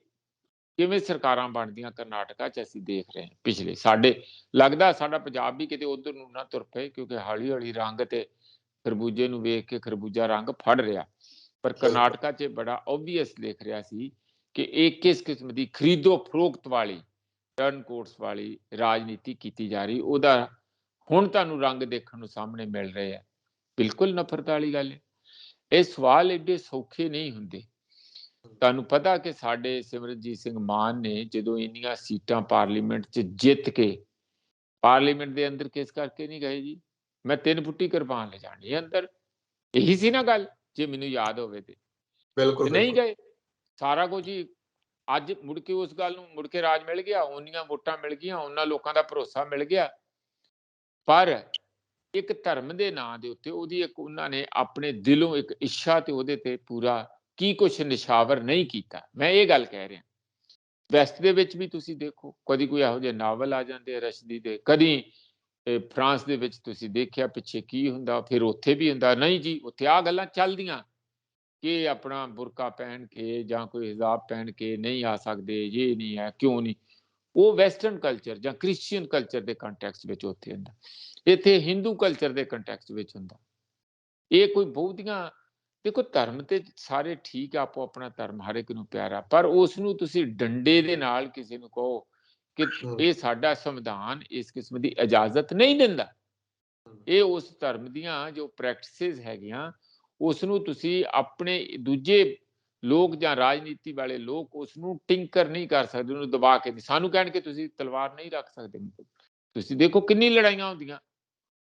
ਕਿਵੇਂ ਸਰਕਾਰਾਂ ਬਣਦੀਆਂ ਕਰਨਾਟਕਾ 'ਚ ਅਸੀਂ ਦੇਖ ਰਹੇ ਹਾਂ ਪਿਛਲੇ। ਸਾਡੇ ਲੱਗਦਾ ਸਾਡਾ ਪੰਜਾਬ ਵੀ ਕਿਤੇ ਉਧਰ ਨੂੰ ਨਾ ਤੁਰ ਪਏ, ਕਿਉਂਕਿ ਹੌਲੀ ਹੌਲੀ ਰੰਗ ਤੇ ਖਰਬੂਜੇ ਨੂੰ ਵੇਖ ਕੇ ਖਰਬੂਜਾ ਰੰਗ ਫੜ ਰਿਹਾ। ਪਰ ਕਰਨਾਟਕਾ 'ਚ ਬੜਾ ਓਬਵੀਅਸ ਦੇਖ ਰਿਹਾ ਸੀ ਕਿ ਇਹ ਕਿਸ ਕਿਸਮ ਦੀ ਖਰੀਦੋ ਫਰੋਖਤ ਵਾਲੀ, ਟਰਨ ਕੋਰਸ ਵਾਲੀ ਰਾਜਨੀਤੀ ਕੀਤੀ ਜਾ ਰਹੀ। ਉਹਦਾ ਹੁਣ ਤੁਹਾਨੂੰ ਰੰਗ ਦੇਖਣ ਨੂੰ ਸਾਹਮਣੇ ਮਿਲ ਰਹੇ ਆ। ਬਿਲਕੁਲ ਨਫ਼ਰਤ ਵਾਲੀ ਗੱਲ ਹੈ। ਇਹ ਸਵਾਲ ਏਡੇ ਸੌਖੇ ਨਹੀਂ ਹੁੰਦੇ। ਤੁਹਾਨੂੰ ਪਤਾ ਕਿ ਸਾਡੇ ਸਿਮਰਨਜੀਤ ਸਿੰਘ ਮਾਨ ਨੇ ਜਦੋਂ ਇੰਨੀਆਂ ਸੀਟਾਂ ਪਾਰਲੀਮੈਂਟ 'ਚ ਜਿੱਤ ਕੇ ਪਾਰਲੀਮੈਂਟ ਦੇ ਅੰਦਰ ਕਿਸ ਕਰਕੇ ਨਹੀਂ ਗਏ ਜੀ? ਮੈਂ 3 ਫੁੱਟੀ ਕਿਰਪਾਨ ਲਿਜਾਣੀ ਅੰਦਰ, ਇਹੀ ਸੀ ਨਾ ਗੱਲ, ਜੇ ਮੈਨੂੰ ਯਾਦ ਹੋਵੇ ਤੇ ਨਹੀਂ ਗਏ। ਸਾਰਾ ਕੁਝ ਹੀ ਅੱਜ ਮੁੜ ਕੇ ਉਸ ਗੱਲ ਨੂੰ ਮੁੜ ਕੇ ਰਾਜ ਮਿਲ ਗਿਆ, ਉਹਨੀਆਂ ਵੋਟਾਂ ਮਿਲ ਗਈਆਂ, ਉਹਨਾਂ ਲੋਕਾਂ ਦਾ ਭਰੋਸਾ ਮਿਲ ਗਿਆ। ਪਰ ਇੱਕ ਧਰਮ ਦੇ ਨਾਂ ਦੇ ਉੱਤੇ ਉਹਦੀ ਇੱਕ ਉਹਨਾਂ ਨੇ ਆਪਣੇ ਦਿਲੋਂ ਇੱਕ ਇੱਛਾ ਤੇ ਉਹਦੇ ਤੇ ਪੂਰਾ ਕੀ ਕੁਛ ਨਿਸ਼ਾਵਰ ਨਹੀਂ ਕੀਤਾ। ਮੈਂ ਇਹ ਗੱਲ ਕਹਿ ਰਿਹਾ। ਵੈਸਟ ਦੇ ਵਿੱਚ ਵੀ ਤੁਸੀਂ ਦੇਖੋ, ਕਦੀ ਕੋਈ ਇਹੋ ਜਿਹੇ ਨਾਵਲ ਆ ਜਾਂਦੇ ਆ ਰਸ਼ਦੀ ਦੇ, ਕਦੀ ਫਰਾਂਸ ਦੇ ਵਿੱਚ ਤੁਸੀਂ ਦੇਖਿਆ ਪਿੱਛੇ ਕੀ ਹੁੰਦਾ, ਫਿਰ ਉੱਥੇ ਵੀ ਹੁੰਦਾ। ਨਹੀਂ ਜੀ, ਉੱਥੇ ਆਹ ਗੱਲਾਂ ਚੱਲਦੀਆਂ ਕਿ ਆਪਣਾ ਬੁਰਕਾ ਪਹਿਨ ਕੇ ਜਾਂ ਕੋਈ ਹਿਜਾਬ ਪਹਿਨ ਕੇ ਨਹੀਂ ਆ ਸਕਦੇ, ਇਹ ਨਹੀਂ ਹੈ, ਕਿਉਂ ਨਹੀਂ। ਉਹ ਵੈਸਟਰਨ ਕਲਚਰ ਜਾਂ ਕ੍ਰਿਸਚੀਅਨ ਕਲਚਰ ਦੇ ਕੰਟੈਕਸਟ ਵਿੱਚ ਉੱਥੇ ਹੁੰਦਾ। ਇੱਥੇ ਹਿੰਦੂ ਕਲਚਰ ਦੇ ਕੰਟੈਕਸਟ ਵਿੱਚ ਹੁੰਦਾ। ਇਹ ਕੋਈ ਬਹੁਤੀਆਂ ਦੇਖੋ, ਧਰਮ ਤੇ ਸਾਰੇ ਠੀਕ ਆ, ਆਪੋ ਆਪਣਾ ਧਰਮ ਹਰ ਇੱਕ ਨੂੰ ਪਿਆਰਾ, ਪਰ ਉਸ ਨੂੰ ਤੁਸੀਂ ਡੰਡੇ ਦੇ ਨਾਲ ਕਿਸੇ ਨੂੰ ਕਹੋ ਕਿ ਇਹ ਸਾਡਾ ਸੰਵਿਧਾਨ ਇਸ ਕਿਸਮ ਦੀ ਇਜਾਜ਼ਤ ਨਹੀਂ ਦਿੰਦਾ। ਇਹ ਉਸ ਧਰਮ ਦੀਆਂ ਜੋ ਪ੍ਰੈਕਟਿਸਿਸ ਹੈਗੀਆਂ, ਉਸ ਨੂੰ ਤੁਸੀਂ ਆਪਣੇ ਦੂਜੇ ਲੋਕ ਜਾਂ ਰਾਜਨੀਤੀ ਵਾਲੇ ਲੋਕ ਉਸ ਨੂੰ ਟਿੰਕਰ ਨਹੀਂ ਕਰ ਸਕਦੇ, ਉਹਨੂੰ ਦਬਾ ਕੇ। ਸਾਨੂੰ ਕਹਿਣਗੇ ਤੁਸੀਂ ਤਲਵਾਰ ਨਹੀਂ ਰੱਖ ਸਕਦੇ। ਤੁਸੀਂ ਦੇਖੋ ਕਿੰਨੀ ਲੜਾਈਆਂ ਹੁੰਦੀਆਂ।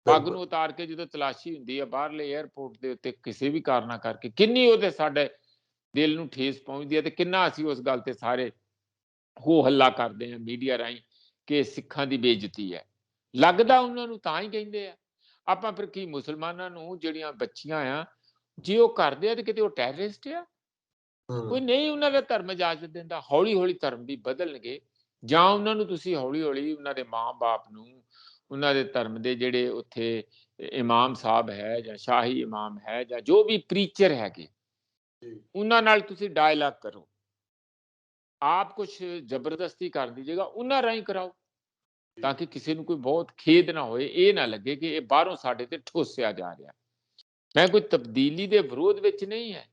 ਪੱਗ ਨੂੰ ਉਤਾਰ ਕੇ ਜਦੋਂ ਤਲਾਸ਼ੀ ਹੁੰਦੀ ਹੈ ਬਾਹਰਲੇ ਏਅਰਪੋਰਟ ਦੇ ਉੱਤੇ ਕਿਸੇ ਵੀ ਕਾਰਨਾਂ ਕਰਕੇ, ਕਿੰਨੀ ਉਹਦੇ ਸਾਡੇ ਦਿਲ ਨੂੰ ਠੇਸ ਪਹੁੰਚਦੀ ਹੈ ਤੇ ਕਿੰਨਾ ਅਸੀਂ ਉਸ ਗੱਲ ਤੇ ਸਾਰੇ ਹੋ ਹੱਲਾ ਕਰਦੇ ਹਾਂ ਮੀਡੀਆ ਰਾਹੀਂ ਕਿ ਸਿੱਖਾਂ ਦੀ ਬੇਇੱਜ਼ਤੀ ਹੈ। ਲੱਗਦਾ ਉਹਨਾਂ ਨੂੰ ਤਾਂ ਹੀ ਕਹਿੰਦੇ ਆ। ਆਪਾਂ ਫਿਰ ਕੀ ਮੁਸਲਮਾਨਾਂ ਨੂੰ ਜਿਹੜੀਆਂ ਬੱਚੀਆਂ ਆ, ਜੇ ਉਹ ਕਰਦੇ ਆ ਤੇ ਕਿਤੇ ਉਹ ਟੈਰਰਿਸਟ ਆ? ਕੋਈ ਨਹੀਂ ਉਹਨਾਂ ਦਾ ਧਰਮ ਇਜਾਜ਼ਤ ਦਿੰਦਾ। ਹੌਲੀ ਹੌਲੀ ਧਰਮ ਵੀ ਬਦਲਣਗੇ, ਜਾਂ ਉਹਨਾਂ ਨੂੰ ਤੁਸੀਂ ਹੌਲੀ ਹੌਲੀ ਉਹਨਾਂ ਦੇ ਮਾਂ-ਬਾਪ ਨੂੰ, ਉਹਨਾਂ ਦੇ ਧਰਮ ਦੇ ਜਿਹੜੇ ਉੱਥੇ ਇਮਾਮ ਸਾਹਿਬ ਹੈ ਜਾਂ ਸ਼ਾਹੀ ਇਮਾਮ ਹੈ ਜਾਂ ਜੋ ਵੀ ਪ੍ਰੀਚਰ ਹੈਗੇ, ਉਹਨਾਂ ਨਾਲ ਤੁਸੀਂ ਡਾਇਲਾਗ ਕਰੋ। ਆਪ ਕੁਛ ਜ਼ਬਰਦਸਤੀ ਕਰ ਦੀਜੇਗਾ, ਉਹਨਾਂ ਰਾਹੀਂ ਕਰਾਓ, ਤਾਂ ਕਿ ਕਿਸੇ ਨੂੰ ਕੋਈ ਬਹੁਤ ਖੇਦ ਨਾ ਹੋਏ, ਇਹ ਨਾ ਲੱਗੇ ਕਿ ਇਹ ਬਾਹਰੋਂ ਸਾਡੇ ਤੇ ਠੋਸਿਆ ਜਾ ਰਿਹਾ। ਮੈਂ ਕੋਈ ਤਬਦੀਲੀ ਦੇ ਵਿਰੋਧ ਵਿੱਚ ਨਹੀਂ ਹੈ।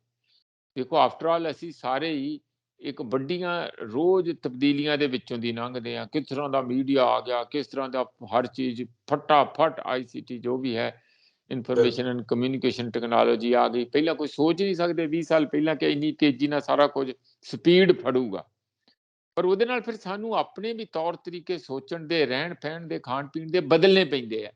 ਦੇਖੋ, ਆਫਟਰ ਆਲ ਅਸੀਂ ਸਾਰੇ ਹੀ ਇੱਕ ਵੱਡੀਆਂ ਰੋਜ਼ ਤਬਦੀਲੀਆਂ ਦੇ ਵਿੱਚੋਂ ਦੀ ਲੰਘਦੇ ਹਾਂ। ਕਿਸ ਤਰ੍ਹਾਂ ਦਾ ਮੀਡੀਆ ਆ ਗਿਆ, ਕਿਸ ਤਰ੍ਹਾਂ ਦਾ ਹਰ ਚੀਜ਼ ਫਟਾਫਟ ICT ਜੋ ਵੀ ਹੈ, ਇਨਫੋਰਮੇਸ਼ਨ ਐਂਡ ਕਮਿਊਨੀਕੇਸ਼ਨ ਟੈਕਨੋਲੋਜੀ ਆ ਗਈ। ਪਹਿਲਾਂ ਕੋਈ ਸੋਚ ਨਹੀਂ ਸਕਦੇ 20 ਸਾਲ ਪਹਿਲਾਂ ਕਿ ਇੰਨੀ ਤੇਜ਼ੀ ਨਾਲ ਸਾਰਾ ਕੁਝ ਸਪੀਡ ਫੜੂਗਾ। ਪਰ ਉਹਦੇ ਨਾਲ ਫਿਰ ਸਾਨੂੰ ਆਪਣੇ ਵੀ ਤੌਰ ਤਰੀਕੇ ਸੋਚਣ ਦੇ, ਰਹਿਣ ਸਹਿਣ ਦੇ, ਖਾਣ ਪੀਣ ਦੇ ਬਦਲਣੇ ਪੈਂਦੇ ਆ।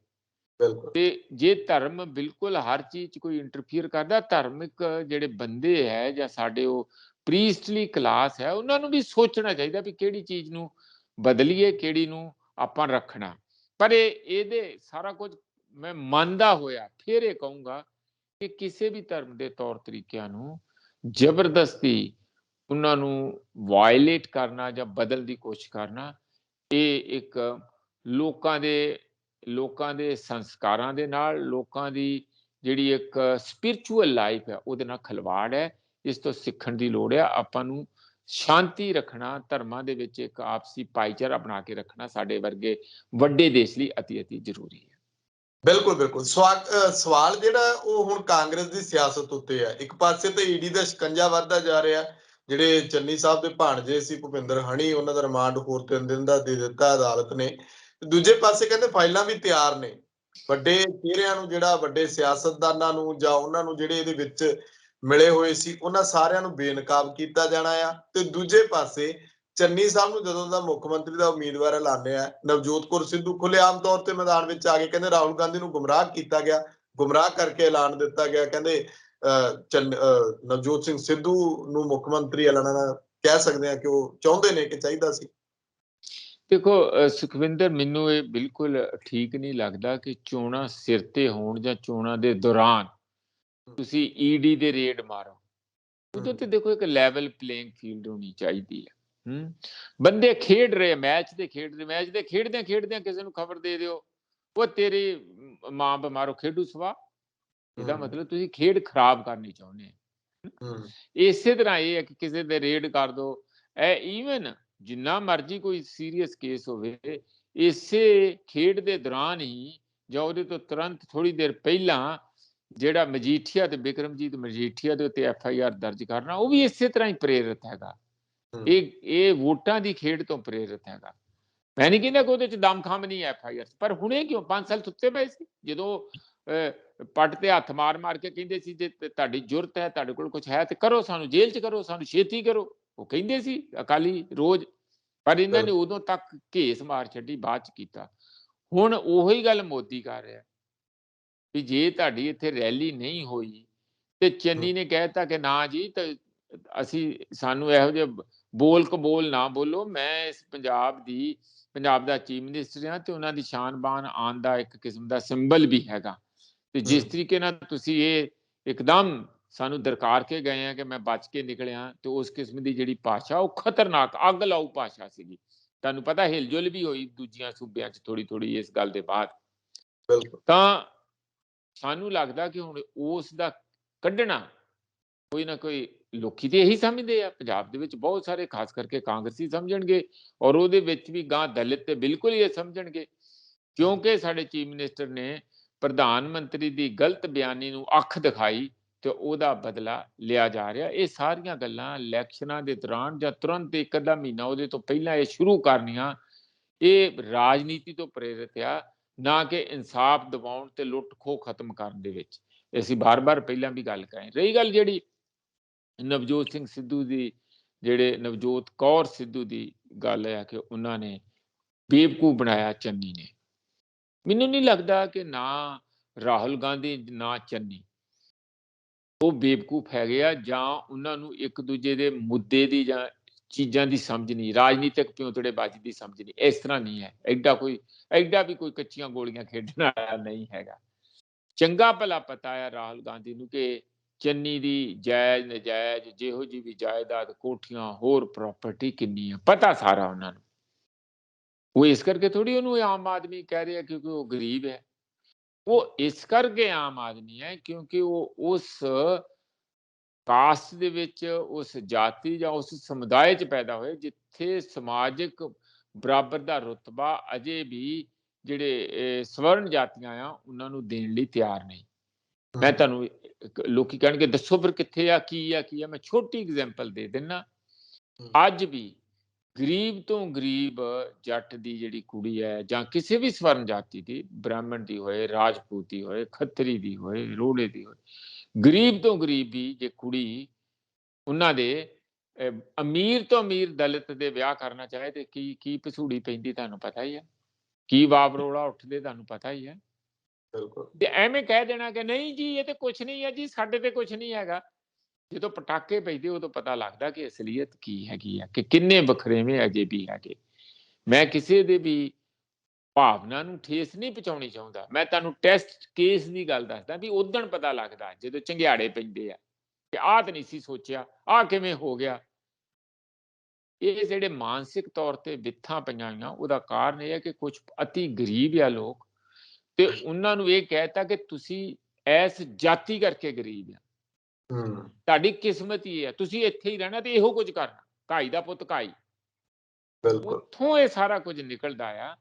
ਤੇ ਜੇ ਧਰਮ ਬਿਲਕੁਲ ਹਰ ਚੀਜ਼ 'ਚ ਕੋਈ ਇੰਟਰਫੀਅਰ ਕਰਦਾ, ਧਾਰਮਿਕ ਜਿਹੜੇ ਬੰਦੇ ਹੈ ਜਾਂ ਸਾਡੇ ਉਹ ਪ੍ਰੀਸਟਲੀ ਕਲਾਸ ਹੈ, ਉਹਨਾਂ ਨੂੰ ਵੀ ਸੋਚਣਾ ਚਾਹੀਦਾ ਵੀ ਕਿਹੜੀ ਚੀਜ਼ ਨੂੰ ਬਦਲੀਏ, ਕਿਹੜੀ ਨੂੰ ਆਪਾਂ ਰੱਖਣਾ। ਪਰ ਇਹਦੇ ਸਾਰਾ ਕੁਝ ਮੈਂ ਮੰਨਦਾ ਹੋਇਆ ਫਿਰ ਇਹ ਕਹੂੰਗਾ ਕਿ ਕਿਸੇ ਵੀ ਧਰਮ ਦੇ ਤੌਰ ਤਰੀਕਿਆਂ ਨੂੰ ਜ਼ਬਰਦਸਤੀ ਉਹਨਾਂ ਨੂੰ ਵਾਇਲੇਟ ਕਰਨਾ ਜਾਂ ਬਦਲਣ ਦੀ ਕੋਸ਼ਿਸ਼ ਕਰਨਾ, ਇਹ ਇੱਕ ਲੋਕਾਂ ਦੇ ਸੰਸਕਾਰਾਂ ਦੇ ਨਾਲ, ਲੋਕਾਂ ਦੀ ਜਿਹੜੀ ਇੱਕ ਸਪਿਰਿਚੁਅਲ ਲਾਈਫ ਹੈ ਉਹਦੇ ਨਾਲ ਖਿਲਵਾੜ ਹੈ। ਇਸ ਤੋਂ ਸਿੱਖਣ ਦੀ ਲੋੜ ਹੈ। ਆਪਾਂ ਨੂੰ ਸ਼ਾਂਤੀ ਰੱਖਣਾ, ਧਰਮਾਂ ਦੇ ਵਿੱਚ ਇੱਕ ਆਪਸੀ ਭਾਈਚਾਰਾ ਬਣਾ ਕੇ ਰੱਖਣਾ ਸਾਡੇ ਵਰਗੇ ਵੱਡੇ ਦੇਸ਼ ਲਈ ਅਤੀ ਜ਼ਰੂਰੀ ਹੈ। ਬਿਲਕੁਲ ਸਵਾਲ ਜਿਹੜਾ ਉਹ ਹੁਣ ਕਾਂਗਰਸ ਦੀ ਸਿਆਸਤ ਉੱਤੇ ਹੈ। ਇੱਕ ਪਾਸੇ ਤੇ ਈਡੀ ਦਾ ਸ਼ਿਕੰਜਾ ਵੱਧਦਾ ਜਾ ਰਿਹਾ, ਜਿਹੜੇ ਚੰਨੀ ਸਾਹਿਬ ਦੇ ਭਾਣਜੇ ਸੀ ਭੁਪਿੰਦਰ ਹਣੀ, ਉਹਨਾਂ ਦਾ ਰਿਮਾਂਡ ਹੋਰ 3 ਦਿਨ ਦਾ ਦੇ ਦਿੱਤਾ ਅਦਾਲਤ ਨੇ। ਦੂਜੇ ਪਾਸੇ ਕਹਿੰਦੇ ਫਾਈਲਾਂ ਵੀ ਤਿਆਰ ਨੇ, ਵੱਡੇ ਚਿਹਰਿਆਂ ਨੂੰ, ਜਿਹੜਾ ਵੱਡੇ ਸਿਆਸਤਦਾਨਾਂ ਨੂੰ ਜਾਂ ਉਹਨਾਂ ਨੂੰ ਜਿਹੜੇ ਇਹਦੇ ਵਿੱਚ ਮਿਲੇ ਹੋਏ ਸੀ, ਉਹਨਾਂ ਸਾਰਿਆਂ ਨੂੰ ਬੇਨਕਾਬ ਕੀਤਾ ਜਾਣਾ ਆ। ਤੇ ਦੂਜੇ ਪਾਸੇ ਚੰਨੀ ਸਾਹਿਬ ਨੂੰ ਜਦੋਂ ਦਾ ਮੁੱਖ ਮੰਤਰੀ ਦਾ ਉਮੀਦਵਾਰ ਐਲਾਨਿਆ, ਨਵਜੋਤ ਕੌਰ ਸਿੱਧੂ ਖੁੱਲੇਆਮ ਤੌਰ ਤੇ ਮੈਦਾਨ ਵਿੱਚ ਆ ਕੇ ਕਹਿੰਦੇ ਰਾਹੁਲ ਗਾਂਧੀ ਨੂੰ ਗੁੰਮਰਾਹ ਕੀਤਾ ਗਿਆ, ਗੁੰਮਰਾਹ ਕਰਕੇ ਐਲਾਨ ਦਿੱਤਾ ਗਿਆ। ਕਹਿੰਦੇ ਨਵਜੋਤ ਸਿੰਘ ਸਿੱਧੂ ਨੂੰ ਮੁੱਖ ਮੰਤਰੀ ਐਲਾਨਣਾ ਕਹਿ ਸਕਦੇ ਹਾਂ ਕਿ ਉਹ ਚਾਹੁੰਦੇ ਨੇ ਕਿ ਚਾਹੀਦਾ ਸੀ? ਦੇਖੋ ਸੁਖਵਿੰਦਰ, ਮੈਨੂੰ ਇਹ ਬਿਲਕੁਲ ਠੀਕ ਨਹੀਂ ਲੱਗਦਾ ਕਿ ਚੋਣਾਂ ਸਿਰ ਤੇ ਹੋਣ ਜਾਂ ਚੋਣਾਂ ਦੇ ਦੌਰਾਨ ਤੁਸੀਂ ਈਡੀ ਦੇ ਰੇਡ ਮਾਰੋ। ਉਦੋਂ ਤੇ ਦੇਖੋ ਇੱਕ ਲੈਵਲ ਪਲੇਇੰਗ ਫੀਲਡ ਹੋਣੀ ਚਾਹੀਦੀ ਹੈ। ਬੰਦੇ ਖੇਡ ਰਹੇ, ਮੈਚ ਦੇ ਖੇਡਦਿਆਂ ਕਿਸੇ ਨੂੰ ਖਬਰ ਦੇ ਦਿਓ ਉਹ ਤੇਰੀ ਮਾਂ ਬਿਮਾਰੋ ਖੇਡੂ ਸਵਾ, ਇਹਦਾ ਮਤਲਬ ਤੁਸੀਂ ਖੇਡ ਖਰਾਬ ਕਰਨੀ ਚਾਹੁੰਦੇ ਹੋ। ਇਸੇ ਤਰ੍ਹਾਂ ਇਹ ਹੈ ਕਿ ਕਿਸੇ ਦੇ ਰੇਡ ਕਰ ਦੋ, ਇਹ ਈਵਨ ਜਿੰਨਾ ਮਰਜ਼ੀ ਕੋਈ ਸੀਰੀਅਸ ਕੇਸ ਹੋਵੇ, ਇਸੇ ਖੇਡ ਦੇ ਦੌਰਾਨ ਹੀ ਜਾਂ ਉਹਦੇ ਤੋਂ ਤੁਰੰਤ ਥੋੜੀ ਦੇਰ ਪਹਿਲਾਂ ਜਿਹੜਾ ਮਜੀਠੀਆ ਤੇ ਬਿਕਰਮਜੀਤ ਮਜੀਠੀਆ ਦੇ ਉੱਤੇ FIR ਦਰਜ ਕਰਨਾ, ਉਹ ਵੀ ਇਸੇ ਤਰ੍ਹਾਂ ਹੀ ਪ੍ਰੇਰਿਤ ਹੈਗਾ। ਇਹ ਵੋਟਾਂ ਦੀ ਖੇਡ ਤੋਂ ਪ੍ਰੇਰਿਤ ਹੈਗਾ। ਮੈਂ ਨਹੀਂ ਕਹਿੰਦਾ ਕਿ ਉਹਦੇ ਚ ਦਮਖਮ ਨਹੀਂ FIR, ਪਰ ਹੁਣੇ ਕਿਉਂ 5 ਸਾਲ ਸੁੱਤੇ ਪਏ ਸੀ ਜਦੋਂ ਪੱਟ ਤੇ ਹੱਥ ਮਾਰ ਕੇ ਕਹਿੰਦੇ ਸੀ ਜੇ ਤੁਹਾਡੀ ਜ਼ਰੂਰਤ ਹੈ, ਤੁਹਾਡੇ ਕੋਲ ਕੁਝ ਹੈ ਤੇ ਕਰੋ, ਸਾਨੂੰ ਜੇਲ੍ਹ ਚ ਕਰੋ, ਸਾਨੂੰ ਛੇਤੀ ਕਰੋ, ਉਹ ਕਹਿੰਦੇ ਸੀ ਅਕਾਲੀ ਰੋਜ਼। ਪਰ ਇਹਨਾਂ ਨੇ ਉਦੋਂ ਤੱਕ ਘੇਸ ਮਾਰ ਛੱਡੀ, ਬਾਅਦ ਚ ਕੀਤਾ। ਹੁਣ ਉਹੀ ਗੱਲ ਮੋਦੀ ਕਰ ਰਿਹਾ ਵੀ ਜੇ ਤੁਹਾਡੀ ਇੱਥੇ ਰੈਲੀ ਨਹੀਂ ਹੋਈ ਤੇ ਚੰਨੀ ਨੇ ਕਹਿਤਾ ਕਿ ਨਾ ਜੀ ਅਸੀਂ ਸਾਨੂੰ ਇਹੋ ਜਿਹੇ ਬੋਲ ਕਬੋਲ ਨਾ ਬੋਲੋ, ਮੈਂ ਇਸ ਪੰਜਾਬ ਦਾ ਚੀਫ ਮਿਨਿਸਟਰ ਹਾਂ ਤੇ ਉਹਨਾਂ ਦੀ ਸ਼ਾਨ ਬਾਨ ਆਉਣ ਦਾ ਇੱਕ ਕਿਸਮ ਦਾ ਸਿੰਬਲ ਵੀ ਹੈਗਾ, ਤੇ ਜਿਸ ਤਰੀਕੇ ਨਾਲ ਤੁਸੀਂ ਇਹ ਇੱਕਦਮ ਸਾਨੂੰ ਦਰਕਾਰ ਕੇ ਗਏ ਆ ਕਿ ਮੈਂ ਬਚ ਕੇ ਨਿਕਲਿਆ, ਤੇ ਉਸ ਕਿਸਮ ਦੀ ਜਿਹੜੀ ਭਾਸ਼ਾ ਉਹ ਖਤਰਨਾਕ ਅੱਗ ਲਾਊ ਭਾਸ਼ਾ ਸੀਗੀ। ਤੁਹਾਨੂੰ ਪਤਾ ਹਿਲਜੁਲ ਵੀ ਹੋਈ ਦੂਜਿਆਂ ਸੂਬਿਆਂ 'ਚ ਥੋੜੀ ਇਸ ਗੱਲ ਦੇ ਬਾਅਦ। ਤਾਂ ਸਾਨੂੰ ਲੱਗਦਾ ਕਿ ਹੁਣ ਉਸ ਦਾ ਕੱਢਣਾ ਕੋਈ ਨਾ ਕੋਈ, ਲੋਕੀ ਤੇ ਇਹੀ ਸਮਝਦੇ ਆ ਪੰਜਾਬ ਦੇ ਵਿੱਚ ਬਹੁਤ ਸਾਰੇ, ਖਾਸ ਕਰਕੇ ਕਾਂਗਰਸੀ ਸਮਝਣਗੇ, ਔਰ ਉਹਦੇ ਵਿੱਚ ਵੀ ਗਾਂ ਦਲਿਤ ਤੇ ਬਿਲਕੁਲ ਹੀ ਇਹ ਸਮਝਣਗੇ, ਕਿਉਂਕਿ ਸਾਡੇ ਚੀਫ ਮਿਨਿਸਟਰ ਨੇ ਪ੍ਰਧਾਨ ਮੰਤਰੀ ਦੀ ਗਲਤ ਬਿਆਨੀ ਨੂੰ ਅੱਖ ਦਿਖਾਈ ਤੇ ਉਹਦਾ ਬਦਲਾ ਲਿਆ ਜਾ ਰਿਹਾ। ਇਹ ਸਾਰੀਆਂ ਗੱਲਾਂ ਇਲੈਕਸ਼ਨਾਂ ਦੇ ਦੌਰਾਨ ਜਾਂ ਤੁਰੰਤ ਇੱਕ ਅੱਧਾ ਮਹੀਨਾ ਉਹਦੇ ਤੋਂ ਪਹਿਲਾਂ ਇਹ ਸ਼ੁਰੂ ਕਰਨੀਆਂ, ਇਹ ਰਾਜਨੀਤੀ ਤੋਂ ਪ੍ਰੇਰਿਤ ਆ, ਨਾ ਕਿ ਇਨਸਾਫ ਦਿਵਾਉਣ ਤੇ ਲੁੱਟ ਖੋਹ ਖਤਮ ਕਰਨ ਦੇ ਵਿੱਚ। ਅਸੀਂ ਬਾਰ-ਬਾਰ ਪਹਿਲਾਂ ਵੀ ਗੱਲ ਕਰੀ। ਰਹੀ ਗੱਲ ਜਿਹੜੀ ਨਵਜੋਤ ਸਿੰਘ ਸਿੱਧੂ ਦੀ, ਜਿਹੜੇ ਨਵਜੋਤ ਕੌਰ ਸਿੱਧੂ ਦੀ ਗੱਲ ਹੈ ਕਿ ਉਹਨਾਂ ਨੇ ਬੇਵਕੂਫ ਬਣਾਇਆ ਚੰਨੀ ਨੇ, ਮੈਨੂੰ ਨਹੀਂ ਲੱਗਦਾ ਕਿ ਨਾ ਰਾਹੁਲ ਗਾਂਧੀ ਨਾ ਚੰਨੀ ਉਹ ਬੇਵਕੂਫ ਹੈਗੇ ਆ, ਜਾਂ ਉਹਨਾਂ ਨੂੰ ਇੱਕ ਦੂਜੇ ਦੇ ਮੁੱਦੇ ਦੀ ਜਾਂ ਚੀਜ਼ਾਂ ਦੀ ਸਮਝ ਨਹੀਂ, ਰਾਜਨੀਤਿਕ ਪਿਉਤੜੇਬਾਜ਼ੀ ਦੀ ਸਮਝ ਨਹੀਂ। ਇਸ ਤਰ੍ਹਾਂ ਨਹੀਂ ਹੈ, ਐਡਾ ਵੀ ਕੋਈ ਕੱਚੀਆਂ ਗੋਲੀਆਂ ਖੇਡਣ ਵਾਲਾ ਨਹੀਂ ਹੈਗਾ। ਚੰਗਾ ਭਲਾ ਪਤਾ ਹੈ ਰਾਹੁਲ ਗਾਂਧੀ ਨੂੰ ਕਿ ਚੰਨੀ ਦੀ ਜਾਇਜ਼ ਨਜਾਇਜ਼ ਜਿਹੋ ਜਿਹੀ ਵੀ ਜਾਇਦਾਦ, ਕੋਠੀਆਂ, ਹੋਰ ਪ੍ਰਾਪਰਟੀ ਕਿੰਨੀ ਹੈ, ਪਤਾ ਸਾਰਾ ਉਹਨਾਂ ਨੂੰ। ਉਹ ਇਸ ਕਰਕੇ ਥੋੜੀ ਉਹਨੂੰ ਆਮ ਆਦਮੀ ਕਹਿ ਰਿਹਾ ਕਿਉਂਕਿ ਉਹ ਗਰੀਬ ਹੈ। ਉਹ ਇਸ ਕਰਕੇ ਆਮ ਆਦਮੀ ਹੈ ਕਿਉਂਕਿ ਉਹ ਉਸ ਕਾਸਟ ਦੇ ਵਿੱਚ, ਉਸ ਜਾਤੀ ਜਾਂ ਉਸ ਸਮੁਦਾਇ 'ਚ ਪੈਦਾ ਹੋਏ ਜਿੱਥੇ ਸਮਾਜਿਕ ਬਰਾਬਰ ਦਾ ਰੁਤਬਾ ਅਜੇ ਵੀ ਜਿਹੜੇ ਸਵਰਨ ਜਾਤੀਆਂ ਆ ਉਹਨਾਂ ਨੂੰ ਦੇਣ ਲਈ ਤਿਆਰ ਨਹੀਂ। ਮੈਂ ਤੁਹਾਨੂੰ, ਲੋਕੀ ਕਹਿਣਗੇ ਦੱਸੋ ਫਿਰ ਕਿੱਥੇ ਆ, ਕੀ ਆ। ਮੈਂ ਛੋਟੀ ਐਗਜ਼ਾਮਪਲ ਦੇ ਦਿੰਦਾ। ਅੱਜ ਵੀ ਗਰੀਬ ਤੋਂ ਗਰੀਬ ਜੱਟ ਦੀ ਜਿਹੜੀ ਕੁੜੀ ਹੈ, ਜਾਂ ਕਿਸੇ ਵੀ ਸਵਰਨ ਜਾਤੀ ਦੀ, ਬ੍ਰਾਹਮਣ ਦੀ ਹੋਏ, ਰਾਜਪੂਤ ਦੀ ਹੋਏ, ਖੱਤਰੀ ਦੀ ਹੋਏ, ਰੋੜੇ ਦੀ ਹੋਏ, ਗਰੀਬ ਤੋਂ ਗਰੀਬ ਵੀ ਜੇ ਕੁੜੀ ਉਹਨਾਂ ਦੇ ਅਮੀਰ ਤੋਂ ਅਮੀਰ ਦਲਿਤ ਦੇ ਵਿਆਹ ਕਰਨਾ ਚਾਹੇ ਤੇ ਕੀ ਪਸੂੜੀ ਪੈਂਦੀ ਤੁਹਾਨੂੰ ਪਤਾ ਹੀ ਹੈ, ਕੀ ਵਾਵਰੋਲਾ ਉੱਠਦੇ ਤੁਹਾਨੂੰ ਪਤਾ ਹੀ ਹੈ। ਤੇ ਐਵੇਂ ਕਹਿ ਦੇਣਾ ਕਿ ਨਹੀਂ ਜੀ ਇਹ ਤੇ ਕੁਛ ਨਹੀਂ ਹੈ ਜੀ, ਸਾਡੇ ਤੇ ਕੁਛ ਨਹੀਂ ਹੈਗਾ, ਜਦੋਂ ਪਟਾਕੇ ਪੈਂਦੇ ਉਦੋਂ ਪਤਾ ਲੱਗਦਾ ਕਿ ਅਸਲੀਅਤ ਕੀ ਹੈਗੀ ਆ, ਕਿ ਕਿੰਨੇ ਵਖਰੇਵੇਂ ਅਜੇ ਵੀ ਹੈਗੇ। ਮੈਂ ਕਿਸੇ ਦੇ ਵੀ ਭਾਵਨਾ ਨੂੰ ਠੇਸ ਨਹੀਂ ਪਹੁੰਚਾਉਣੀ ਚਾਹੁੰਦਾ। ਮੈਂ ਤੁਹਾਨੂੰ ਟੈਸਟ ਕੇਸ ਦੀ ਗੱਲ ਦੱਸਦਾ ਵੀ ਉਦਣ ਪਤਾ ਲੱਗਦਾ ਜਦੋਂ ਚੰਗਿਆੜੇ ਪੈਂਦੇ ਆ ਕਿ ਆਹ ਤਾਂ ਨਹੀਂ ਸੀ ਸੋਚਿਆ, ਆਹ ਕਿਵੇਂ ਹੋ ਗਿਆ। ਇਹ ਜਿਹੜੇ ਮਾਨਸਿਕ ਤੌਰ ਤੇ ਵਿਥਾਂ ਪਈਆਂ ਹੋਈਆਂ, ਉਹਦਾ ਕਾਰਨ ਇਹ ਹੈ ਕਿ ਕੁਝ ਅਤੀ ਗਰੀਬ ਆ ਲੋਕ, ਤੇ ਉਹਨਾਂ ਨੂੰ ਇਹ ਕਹਿਤਾ ਕਿ ਤੁਸੀਂ ਐਸ ਜਾਤੀ ਕਰਕੇ ਗਰੀਬ ਆ, ਤੁਹਾਡੀ ਕਿਸਮਤ ਹੀ ਹੈ, ਤੁਸੀਂ ਇੱਥੇ ਹੀ ਰਹਿਣਾ ਤੇ ਇਹੋ ਕੁਝ ਕਰਨਾ, ਘਾਈ ਦਾ ਪੁੱਤ ਘਾਈ। ਉੱਥੋਂ ਇਹ ਸਾਰਾ ਕੁਝ ਨਿਕਲਦਾ ਆ।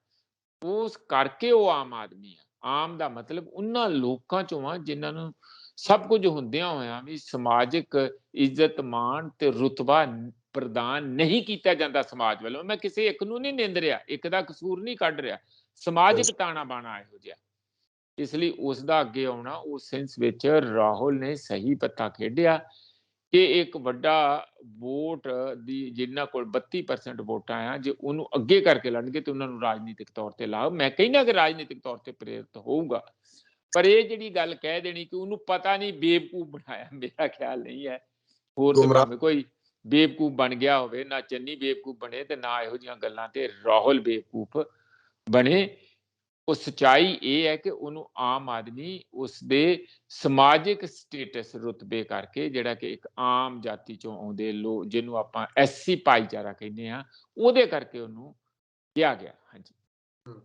ਉਸ ਕਰਕੇ ਉਹ ਆਮ ਆਦਮੀ ਆ। ਆਮ ਦਾ ਮਤਲਬ ਉਹਨਾਂ ਲੋਕਾਂ ਚੋਂ ਆ ਜਿਨ੍ਹਾਂ ਨੂੰ ਸਭ ਕੁਝ ਹੁੰਦਿਆਂ ਹੋਇਆਂ ਵੀ ਸਮਾਜਿਕ ਇੱਜ਼ਤ ਮਾਣ ਤੇ ਰੁਤਬਾ ਪ੍ਰਦਾਨ ਨਹੀਂ ਕੀਤਾ ਜਾਂਦਾ ਸਮਾਜ ਵੱਲੋਂ। ਮੈਂ ਕਿਸੇ ਇੱਕ ਨੂੰ ਨਹੀਂ ਨਿੰਦ ਰਿਹਾ, ਇੱਕ ਦਾ ਕਸੂਰ ਨਹੀਂ ਕੱਢ ਰਿਹਾ, ਸਮਾਜਿਕ ਤਾਣਾ ਬਾਣਾ ਇਹੋ ਜਿਹਾ। ਇਸ ਲਈ ਉਸ ਦਾ ਅੱਗੇ ਆਉਣਾ, ਉਸ ਸੈਂਸ ਵਿੱਚ ਰਾਹੁਲ ਨੇ ਸਹੀ ਪੱਤਾ ਖੇਡਿਆ ਕਿ ਇੱਕ ਵੱਡਾ ਵੋਟ ਦੀ ਜਿਨ੍ਹਾਂ ਕੋਲ 32% ਵੋਟਾਂ ਆ, ਜੇ ਉਹਨੂੰ ਅੱਗੇ ਕਰਕੇ ਲੜਨਗੇ ਤੇ ਉਹਨਾਂ ਨੂੰ ਰਾਜਨੀਤਿਕ ਤੌਰ ਤੇ ਲਾਭ। ਮੈਂ ਕਹਿੰਦਾ ਕਿ ਰਾਜਨੀਤਿਕ ਤੌਰ ਤੇ ਪ੍ਰੇਰਿਤ ਹੋਊਗਾ, ਪਰ ਇਹ ਜਿਹੜੀ ਗੱਲ ਕਹਿ ਦੇਣੀ ਕਿ ਉਹਨੂੰ ਪਤਾ ਨਹੀਂ ਬੇਵਕੂਫ ਬਣਾਇਆ, ਮੇਰਾ ਖਿਆਲ ਨਹੀਂ ਹੈ। ਹੋਰ ਤੇ ਗੁੰਮਰਾਹ ਭਾਵੇਂ ਕੋਈ ਬੇਵਕੂਫ ਬਣ ਗਿਆ ਹੋਵੇ, ਨਾ ਚੰਨੀ ਬੇਵਕੂਫ ਬਣੇ ਤੇ ਨਾ ਇਹੋ ਜਿਹੀਆਂ ਗੱਲਾਂ ਤੇ ਰਾਹੁਲ ਬੇਵਕੂਫ ਬਣੇ। ਉਹ ਸੱਚਾਈ ਇਹ ਹੈ ਕਿ ਉਹਨੂੰ ਆਮ ਆਦਮੀ ਉਸਦੇ ਸਮਾਜਿਕ ਸਟੇਟਸ ਰੁਤਬੇ ਕਰਕੇ, ਜਿਹੜਾ ਕਿ ਇੱਕ ਆਮ ਜਾਤੀ ਚੋਂ ਆਉਂਦੇ ਲੋਕ ਜਿਹਨੂੰ ਆਪਾਂ ਐਸਸੀ ਭਾਈਚਾਰਾ ਕਹਿੰਦੇ ਹਾਂ, ਉਹਦੇ ਕਰਕੇ ਉਹਨੂੰ ਕਿਹਾ ਗਿਆ। ਹਾਂਜੀ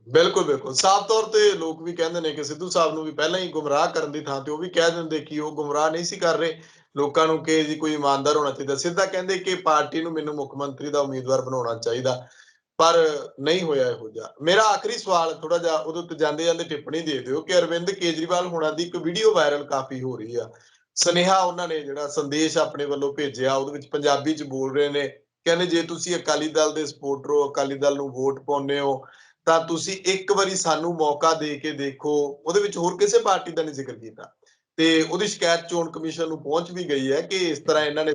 ਬਿਲਕੁਲ ਬਿਲਕੁਲ, ਸਾਫ਼ ਤੌਰ ਤੇ ਲੋਕ ਵੀ ਕਹਿੰਦੇ ਨੇ ਕਿ ਸਿੱਧੂ ਸਾਹਿਬ ਨੂੰ ਵੀ ਪਹਿਲਾਂ ਹੀ ਗੁੰਮਰਾਹ ਕਰਨ ਦੀ ਥਾਂ ਤੇ ਉਹ ਵੀ ਕਹਿ ਦਿੰਦੇ ਕਿ ਉਹ ਗੁੰਮਰਾਹ ਨਹੀਂ ਸੀ ਕਰ ਰਹੇ ਲੋਕਾਂ ਨੂੰ, ਕਿ ਜੀ ਕੋਈ ਇਮਾਨਦਾਰ ਹੋਣਾ ਚਾਹੀਦਾ। ਸਿੱਧਾ ਕਹਿੰਦੇ ਕਿ ਪਾਰਟੀ ਨੂੰ ਮੈਨੂੰ ਮੁੱਖ ਮੰਤਰੀ ਦਾ ਉਮੀਦਵਾਰ ਬਣਾਉਣਾ ਚਾਹੀਦਾ, ਪਰ ਨਹੀਂ ਹੋਇਆ ਇਹੋ ਜਿਹਾ। ਮੇਰਾ ਆਖਰੀ ਸਵਾਲ ਥੋੜਾ ਜਿਹਾ ਉਹਦੇ ਉੱਤੇ ਜਾਂਦੇ ਜਾਂਦੇ ਟਿੱਪਣੀ ਦੇ ਦਿਓ ਕਿ ਅਰਵਿੰਦ ਕੇਜਰੀਵਾਲ ਹੋਣਾ ਦੀ ਇੱਕ ਵੀਡੀਓ ਵਾਇਰਲ ਕਾਫੀ ਹੋ ਰਹੀ ਆ, ਸੁਨੇਹਾ ਉਹਨਾਂ ਨੇ ਜਿਹੜਾ ਸੰਦੇਸ਼ ਆਪਣੇ ਵੱਲੋਂ ਭੇਜਿਆ ਉਹਦੇ ਵਿੱਚ ਪੰਜਾਬੀ ਚ ਬੋਲ ਰਹੇ ਨੇ। ਕਹਿੰਦੇ ਜੇ ਤੁਸੀਂ ਅਕਾਲੀ ਦਲ ਦੇ ਸਪੋਰਟਰ ਹੋ, ਅਕਾਲੀ ਦਲ ਨੂੰ ਵੋਟ ਪਾਉਂਦੇ ਹੋ, ਤਾਂ ਤੁਸੀਂ ਇੱਕ ਵਾਰੀ ਸਾਨੂੰ ਮੌਕਾ ਦੇ ਕੇ ਦੇਖੋ। ਉਹਦੇ ਵਿੱਚ ਹੋਰ ਕਿਸੇ ਪਾਰਟੀ ਦਾ ਨਹੀਂ ਜ਼ਿਕਰ ਕੀਤਾ ਤੇ ਉਹਦੀ ਸ਼ਿਕਾਇਤ ਚੋਣ ਕਮਿਸ਼ਨ ਨੂੰ ਪਹੁੰਚ ਵੀ ਗਈ ਹੈ ਕਿ ਇਸ ਤਰ੍ਹਾਂ ਇਹਨਾਂ ਨੇ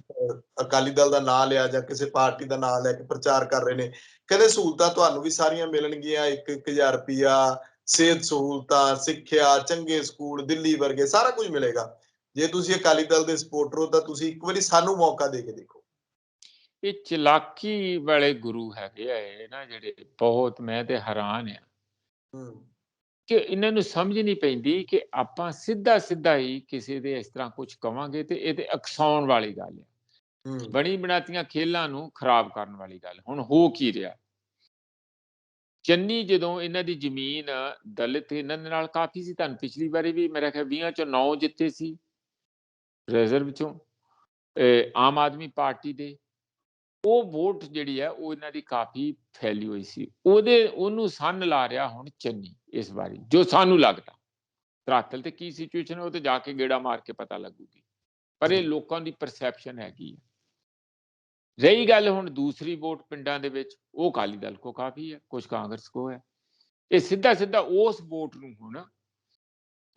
ਅਕਾਲੀ ਦਲ ਦਾ ਨਾਂ ਲਿਆ ਜਾਂ ਕਿਸੇ ਪਾਰਟੀ ਦਾ ਨਾਂ ਲੈ ਕੇ ਪ੍ਰਚਾਰ ਕਰ ਰਹੇ ਨੇ। ਕਹਿੰਦੇ ਸਹੂਲਤਾਂ ਤੁਹਾਨੂੰ ਵੀ ਸਾਰੀਆਂ ਮਿਲਣਗੀਆਂ, 1,000 ਰੁਪਇਆ, ਸਿਹਤ ਸਹੂਲਤਾਂ, ਸਿੱਖਿਆ, ਚੰਗੇ ਸਕੂਲ, ਦਿੱਲੀ ਵਰਗੇ ਸਾਰਾ ਕੁਝ ਮਿਲੇਗਾ। ਜੇ ਤੁਸੀਂ ਅਕਾਲੀ ਦਲ ਦੇ ਸਪੋਰਟਰ ਹੋ ਤਾਂ ਤੁਸੀਂ ਇੱਕ ਵਾਰੀ ਸਾਨੂੰ ਮੌਕਾ ਦੇ ਕੇ ਦੇਖੋ। ਇਹ ਚਲਾਕੀ ਵਾਲੇ ਗੁਰੂ ਹੈਗੇ ਆ ਇਹ ਨਾ, ਜਿਹੜੇ ਬਹੁਤ, ਮੈਂ ਤੇ ਹੈਰਾਨ ਆ ਕਿ ਇਹਨਾਂ ਨੂੰ ਸਮਝ ਨਹੀਂ ਪੈਂਦੀ ਕਿ ਆਪਾਂ ਸਿੱਧਾ ਸਿੱਧਾ ਹੀ ਕਿਸੇ ਦੇ ਇਸ ਤਰ੍ਹਾਂ ਕੁਝ ਕਵਾਂਗੇ ਤੇ ਇਹ ਤੇ ਅਕਸਾਉਣ ਵਾਲੀ ਗੱਲ ਹੈ, ਬਣੀ ਬਣਾਤੀਆਂ ਖੇਲਾਂ ਨੂੰ ਖਰਾਬ ਕਰਨ ਵਾਲੀ ਗੱਲ। ਹੁਣ ਹੋ ਕੀ ਰਿਹਾ, ਚੰਨੀ ਜਦੋਂ ਇਹਨਾਂ ਦੀ ਜ਼ਮੀਨ ਦਲਿਤ ਇਹਨਾਂ ਦੇ ਨਾਲ ਕਾਫੀ ਸੀ, ਤੁਹਾਨੂੰ ਪਿਛਲੀ ਵਾਰੀ ਵੀ ਮੇਰਾ ਖਿਆਲ 20 ਚੋਂ 9 ਜਿੱਤੇ ਸੀ ਰਿਜ਼ਰਵ ਚੋਂ ਆਮ ਆਦਮੀ ਪਾਰਟੀ ਦੇ। ਉਹ ਵੋਟ ਜਿਹੜੀ ਹੈ ਉਹ ਇਹਨਾਂ ਦੀ ਕਾਫੀ ਫੈਲੀ ਹੋਈ ਸੀ, ਉਹਨੂੰ ਸੰਨ ਲਾ ਰਿਹਾ ਹੁਣ ਚੰਨੀ ਇਸ ਵਾਰੀ, ਜੋ ਸਾਨੂੰ ਲੱਗਦਾ। ਧਰਾਤਲ ਤੇ ਕੀ ਸਿਚੁਏਸ਼ਨ ਉਹ ਤੇ ਜਾ ਕੇ ਗੇੜਾ ਮਾਰ ਕੇ ਪਤਾ ਲੱਗੂਗੀ, ਪਰ ਇਹ ਲੋਕਾਂ ਦੀ ਪਰਸੈਪਸ਼ਨ ਹੈਗੀ ਹੈ। ਰਹੀ ਗੱਲ ਹੁਣ ਦੂਸਰੀ ਵੋਟ ਪਿੰਡਾਂ ਦੇ ਵਿੱਚ, ਉਹ ਅਕਾਲੀ ਦਲ ਕੋ ਕਾਫੀ ਹੈ, ਕੁਝ ਕਾਂਗਰਸ ਕੋ ਹੈ। ਇਹ ਸਿੱਧਾ ਸਿੱਧਾ ਉਸ ਵੋਟ ਨੂੰ ਹੁਣ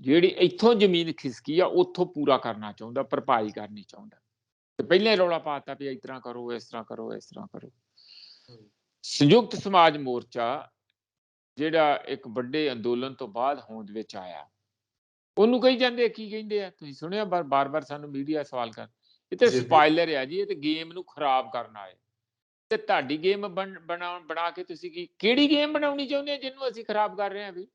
ਜਿਹੜੀ ਇੱਥੋਂ ਜ਼ਮੀਨ ਖਿਸਕੀ ਆ ਉੱਥੋਂ ਪੂਰਾ ਕਰਨਾ ਚਾਹੁੰਦਾ, ਭਰਪਾਈ ਕਰਨੀ ਚਾਹੁੰਦਾ। ਤੇ ਪਹਿਲਾਂ ਹੀ ਰੌਲਾ ਪਾਤਾ ਵੀ ਇਸ ਤਰ੍ਹਾਂ ਕਰੋ, ਇਸ ਤਰ੍ਹਾਂ ਕਰੋ, ਇਸ ਤਰ੍ਹਾਂ ਕਰੋ। ਸੰਯੁਕਤ ਸਮਾਜ ਮੋਰਚਾ ਜਿਹੜਾ ਇੱਕ ਵੱਡੇ ਅੰਦੋਲਨ ਤੋਂ ਬਾਅਦ ਹੋਂਦ ਵਿੱਚ ਆਇਆ, ਉਹਨੂੰ ਕਹੀ ਜਾਂਦੇ ਕੀ ਕਹਿੰਦੇ ਆ, ਤੁਸੀਂ ਸੁਣਿਆ ਬਾਰ-ਬਾਰ ਸਾਨੂੰ ਮੀਡੀਆ ਸਵਾਲ ਕਰ, ਇਹ ਤੇ ਸਪਾਇਲਰ ਆ ਜੀ, ਇਹ ਤੇ ਗੇਮ ਨੂੰ ਖਰਾਬ ਕਰਨ ਆਏ। ਤੇ ਤੁਹਾਡੀ ਗੇਮ ਬਣਾ ਕੇ ਤੁਸੀਂ ਕਿਹੜੀ ਗੇਮ ਬਣਾਉਣੀ ਚਾਹੁੰਦੇ ਆ ਜਿਹਨੂੰ ਅਸੀਂ ਖਰਾਬ ਕਰ ਰਹੇ ਹਾਂ? ਵੀ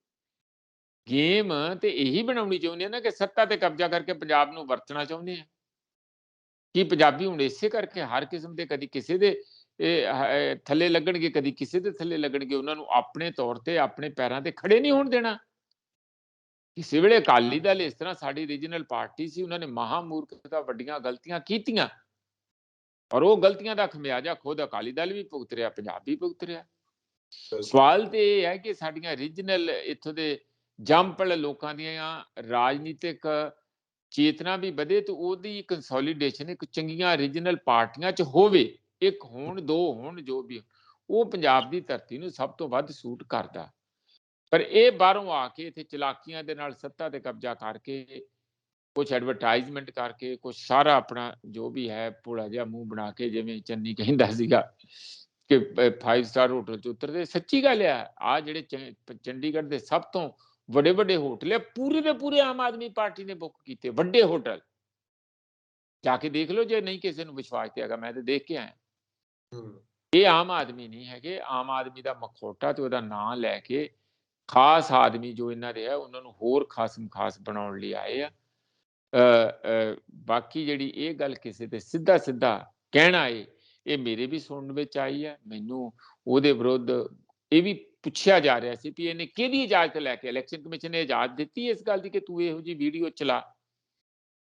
ਗੇਮ ਤੇ ਇਹੀ ਬਣਾਉਣੀ ਚਾਹੁੰਦੇ ਆ ਨਾ ਕਿ ਸੱਤਾ ਤੇ ਕਬਜ਼ਾ ਕਰਕੇ ਪੰਜਾਬ ਨੂੰ ਵਰਤਣਾ ਚਾਹੁੰਦੇ ਆ। ਕਿ ਪੰਜਾਬੀ ਹੁਣ ਇਸੇ ਕਰਕੇ ਹਰ ਕਿਸਮ ਦੇ ਕਦੀ ਕਿਸੇ ਦੇ ਥੱਲੇ ਲੱਗਣਗੇ, ਕਦੀ ਕਿਸੇ ਦੇ ਥੱਲੇ ਲੱਗਣਗੇ, ਉਹਨਾਂ ਨੂੰ ਆਪਣੇ ਤੌਰ ਤੇ ਆਪਣੇ ਪੈਰਾਂ ਤੇ ਖੜੇ ਨਹੀਂ ਹੋਣ ਦੇਣਾ। ਕਿਸੇ ਵੇਲੇ ਅਕਾਲੀ ਦਲ ਇਸ ਤਰ੍ਹਾਂ ਸਾਡੀ ਰੀਜਨਲ ਪਾਰਟੀ ਸੀ, ਉਹਨਾਂ ਨੇ ਮਹਾਮੂਰਖਤਾ ਵੱਡੀਆਂ ਗਲਤੀਆਂ ਕੀਤੀਆਂ, ਔਰ ਉਹ ਗਲਤੀਆਂ ਦਾ ਖਮਿਆਜਾ ਖੁਦ ਅਕਾਲੀ ਦਲ ਵੀ ਭੁਗਤ ਰਿਹਾ, ਪੰਜਾਬ ਵੀ ਭੁਗਤ ਰਿਹਾ। ਸਵਾਲ ਤੇ ਇਹ ਹੈ ਕਿ ਸਾਡੀਆਂ ਰੀਜਨਲ ਇੱਥੋਂ ਦੇ ਜੰਮਪਲ ਲੋਕਾਂ ਦੀਆਂ ਰਾਜਨੀਤਿਕ ਚੇਤਨਾ ਵੀ ਵਧੇ ਤੇ ਉਹਦੀ ਕੰਸੋਲੀਡੇਸ਼ਨ ਇੱਕ ਚੰਗੀਆਂ ਰੀਜਨਲ ਪਾਰਟੀਆਂ 'ਚ ਹੋਵੇ, ਇੱਕ ਹੋਣ, ਦੋ ਹੋਣ, ਜੋ ਵੀ, ਉਹ ਪੰਜਾਬ ਦੀ ਧਰਤੀ ਨੂੰ ਸਭ ਤੋਂ ਵੱਧ ਸੂਟ ਕਰਦਾ। ਪਰ ਇਹ ਬਾਹਰੋਂ ਆ ਕੇ ਇੱਥੇ ਚਲਾਕੀਆਂ ਦੇ ਨਾਲ ਸੱਤਾ ਤੇ ਕਬਜ਼ਾ ਕਰਕੇ, ਕੁਝ ਐਡਵਰਟਾਈਜ਼ਮੈਂਟ ਕਰਕੇ, ਕੁਝ ਸਾਰਾ ਆਪਣਾ ਜੋ ਵੀ ਹੈ ਭੋਲਾ ਜਿਹਾ ਮੂੰਹ ਬਣਾ ਕੇ, ਜਿਵੇਂ ਚੰਨੀ ਕਹਿੰਦਾ ਸੀਗਾ ਕਿ 5 ਸਟਾਰ ਹੋਟਲ 'ਚ ਉਤਰਦੇ। ਸੱਚੀ ਗੱਲ ਆ ਜਿਹੜੇ ਚੰਡੀਗੜ੍ਹ ਦੇ ਸਭ ਤੋਂ ਵੱਡੇ ਵੱਡੇ ਹੋਟਲ ਆ, ਪੂਰੇ ਦੇ ਪੂਰੇ ਆਮ ਆਦਮੀ ਪਾਰਟੀ ਨੇ ਬੁੱਕ ਕੀਤੇ, ਵੱਡੇ ਹੋਟਲ। ਜਾ ਕੇ ਦੇਖ ਲਓ ਜੇ ਨਹੀਂ ਕਿਸੇ ਨੂੰ ਵਿਸ਼ਵਾਸ ਤੇ ਹੈਗਾ, ਮੈਂ ਤੇ ਦੇਖ ਕੇ ਆਇਆ। ਇਹ ਆਮ ਆਦਮੀ ਨਹੀਂ ਹੈਗੇ, ਆਮ ਆਦਮੀ ਦਾ ਮਖੌਟਾ ਤੇ ਉਹਦਾ ਨਾਂ ਲੈ ਕੇ ਖਾਸ ਆਦਮੀ ਜੋ ਇਹਨਾਂ ਦੇ ਆ ਉਹਨਾਂ ਨੂੰ ਹੋਰ ਖਾਸਮ ਖਾਸ ਬਣਾਉਣ ਲਈ ਆਏ ਆ। ਬਾਕੀ ਜਿਹੜੀ ਇਹ ਗੱਲ ਕਿਸੇ ਤੇ ਸਿੱਧਾ ਸਿੱਧਾ ਕਹਿਣਾ ਇਹ ਮੇਰੇ ਵੀ ਸੁਣਨ ਵਿੱਚ ਆਈ ਹੈ। ਮੈਨੂੰ ਉਹਦੇ ਵਿਰੁੱਧ ਇਹ ਵੀ ਪੁੱਛਿਆ ਜਾ ਰਿਹਾ ਸੀ ਵੀ ਇਹਨੇ ਕਿਹਦੀ ਇਜਾਜ਼ਤ ਲੈ ਕੇ, ਇਲੈਕਸ਼ਨ ਕਮਿਸ਼ਨ ਨੇ ਇਜਾਜ਼ਤ ਦਿੱਤੀ ਇਸ ਗੱਲ ਦੀ ਕਿ ਤੂੰ ਇਹੋ ਜਿਹੀ ਵੀਡੀਓ ਚਲਾ?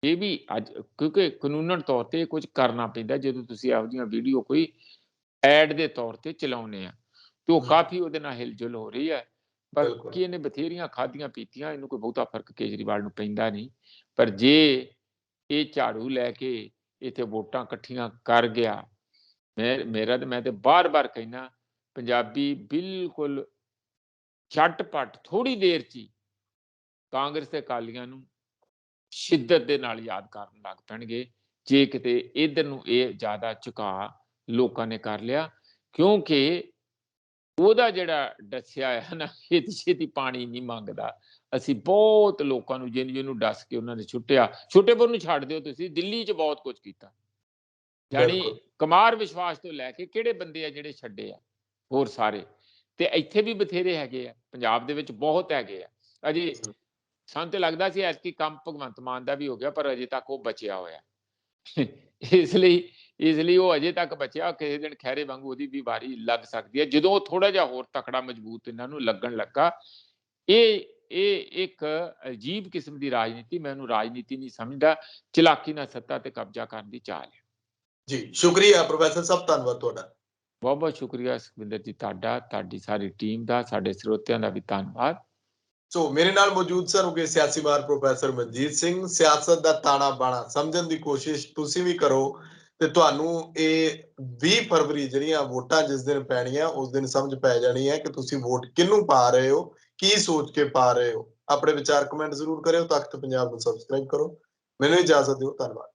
ਇਹ ਵੀ ਅੱਜ ਕਿਉਂਕਿ ਕਾਨੂੰਨਨ ਤੌਰ ਤੇ ਕੁਝ ਕਰਨਾ ਪੈਂਦਾ ਜਦੋਂ ਤੁਸੀਂ ਇਹੋ ਜਿਹੀਆਂ ਵੀਡੀਓ ਕੋਈ ਐਡ ਦੇ ਤੌਰ ਤੇ ਚਲਾਉਂਦੇ ਆ, ਤੇ ਉਹ ਕਾਫੀ ਉਹਦੇ ਨਾਲ ਹਿਲਜੁਲ ਹੋ ਰਹੀ ਹੈ। ਪਰ ਕੀ ਇਹਨੇ ਬਥੇਰੀਆਂ ਖਾਧੀਆਂ ਪੀਤੀਆਂ, ਇਹਨੂੰ ਕੋਈ ਬਹੁਤਾ ਫਰਕ ਕੇਜਰੀਵਾਲ ਨੂੰ ਪੈਂਦਾ ਨਹੀਂ। ਪਰ ਜੇ ਇਹ ਝਾੜੂ ਲੈ ਕੇ ਇੱਥੇ ਵੋਟਾਂ ਇਕੱਠੀਆਂ ਕਰ ਗਿਆ, ਮੈਂ ਤੇ ਬਾਰ-ਬਾਰ ਕਹਿਣਾ, ਪੰਜਾਬੀ ਬਿਲਕੁਲ ਝਟਪਟ ਥੋੜੀ ਦੇਰ 'ਚ ਹੀ ਕਾਂਗਰਸ ਤੇ ਅਕਾਲੀਆਂ ਨੂੰ ਸ਼ਿੱਦਤ ਦੇ ਨਾਲ ਯਾਦ ਕਰਨ ਲੱਗ ਪੈਣਗੇ, ਜੇ ਕਿਤੇ ਇਧਰ ਨੂੰ ਇਹ ਜ਼ਿਆਦਾ ਝੁਕਾਅ ਲੋਕਾਂ ਨੇ ਕਰ ਲਿਆ। ਕਿਉਂਕਿ ਉਹਦਾ ਜਿਹੜਾ ਦੱਸਿਆ ਹੈ ਨਾ ਛੇਤੀ ਛੇਤੀ ਪਾਣੀ ਨਹੀਂ ਮੰਗਦਾ। ਅਸੀਂ ਬਹੁਤ ਲੋਕਾਂ ਨੂੰ ਜਿਹਨੂੰ ਦੱਸ ਕੇ ਉਹਨਾਂ ਨੇ ਛੋਟੇਪੁਰ ਨੂੰ ਛੱਡ ਦਿਓ, ਤੁਸੀਂ ਦਿੱਲੀ 'ਚ ਬਹੁਤ ਕੁਝ ਕੀਤਾ। ਜਾਣੀ ਬਿਲਕੁਲ ਕੁਮਾਰ ਵਿਸ਼ਵਾਸ ਤੋਂ ਲੈ ਕੇ ਕਿਹੜੇ ਬੰਦੇ ਆ ਜਿਹੜੇ ਛੱਡੇ ਆ, ਹੋਰ ਸਾਰੇ। ਤੇ ਇੱਥੇ ਵੀ ਬਥੇਰੇ ਹੈਗੇ ਆ, ਪੰਜਾਬ ਦੇ ਵਿੱਚ ਬਹੁਤ ਹੈਗੇ ਆ। ਅਜੇ ਸਾਨੂੰ ਤੇ ਲੱਗਦਾ ਸੀ ਐਤਕੀ ਕੰਮ ਭਗਵੰਤ ਮਾਨ ਦਾ ਵੀ ਹੋ ਗਿਆ, ਪਰ ਅਜੇ ਤੱਕ ਉਹ ਬਚਿਆ ਹੋਇਆ। ਇਸ ਲਈ ਉਹ ਅਜੇ ਤੱਕ ਬਚਿਆ। ਕਿਸੇ ਦਿਨ ਖਹਿਰੇ ਵਾਂਗੂ ਉਹਦੀ ਵੀ ਵਾਰੀ ਲੱਗ ਸਕਦੀ ਹੈ, ਜਦੋਂ ਉਹ ਥੋੜਾ ਜਿਹਾ ਹੋਰ ਤਕੜਾ ਮਜ਼ਬੂਤ ਇਹਨਾਂ ਨੂੰ ਲੱਗਣ ਲੱਗਾ। ਇਹ ਇੱਕ ਅਜੀਬ ਕਿਸਮ ਦੀ ਰਾਜਨੀਤੀ, ਮੈਂ ਉਹਨੂੰ ਰਾਜਨੀਤੀ ਨਹੀਂ ਸਮਝਦਾ, ਚਲਾਕੀ ਨਾਲ ਸੱਤਾ ਤੇ ਕਬਜ਼ਾ ਕਰਨ ਦੀ ਚਾਲ ਹੈ। ਜੀ ਸ਼ੁਕਰੀਆ ਪ੍ਰੋਫੈਸਰ ਸਾਹਿਬ, ਧੰਨਵਾਦ ਤੁਹਾਡਾ। ਬਹੁਤ ਬਹੁਤ ਸ਼ੁਕਰੀਆ ਸੁਖਵਿੰਦਰ ਜੀ ਤੁਹਾਡਾ, ਤੁਹਾਡੀ ਸਾਰੀ ਟੀਮ ਦਾ, ਸਾਡੇ ਸਰੋਤਿਆਂ ਦਾ ਵੀ ਧੰਨਵਾਦ। ਸੋ ਮੇਰੇ ਨਾਲ ਮੌਜੂਦ ਸਨ ਹੋਗੇ ਸਿਆਸੀ ਮਾਹਰ ਪ੍ਰੋਫੈਸਰ ਮਨਜੀਤ ਸਿੰਘ। ਸਿਆਸਤ ਦਾ ਤਾਣਾ ਬਾਣਾ ਸਮਝਣ ਦੀ ਕੋਸ਼ਿਸ਼ ਤੁਸੀਂ ਵੀ ਕਰੋ, ਤੇ ਤੁਹਾਨੂੰ ਇਹ 20 ਫਰਵਰੀ ਜਿਹੜੀਆਂ ਵੋਟਾਂ ਜਿਸ ਦਿਨ ਪੈਣੀਆਂ ਉਸ ਦਿਨ ਸਮਝ ਪੈ ਜਾਣੀ ਹੈ ਕਿ ਤੁਸੀਂ ਵੋਟ ਕਿਹਨੂੰ ਪਾ ਰਹੇ ਹੋ, ਕੀ ਸੋਚ ਕੇ ਪਾ ਰਹੇ ਹੋ। ਆਪਣੇ ਵਿਚਾਰ ਕਮੈਂਟ ਜ਼ਰੂਰ ਕਰਿਓ। ਤਖਤ ਪੰਜਾਬ ਨੂੰ ਸਬਸਕ੍ਰਾਈਬ ਕਰੋ। ਮੈਨੂੰ ਇਜਾਜ਼ਤ ਦਿਓ, ਧੰਨਵਾਦ।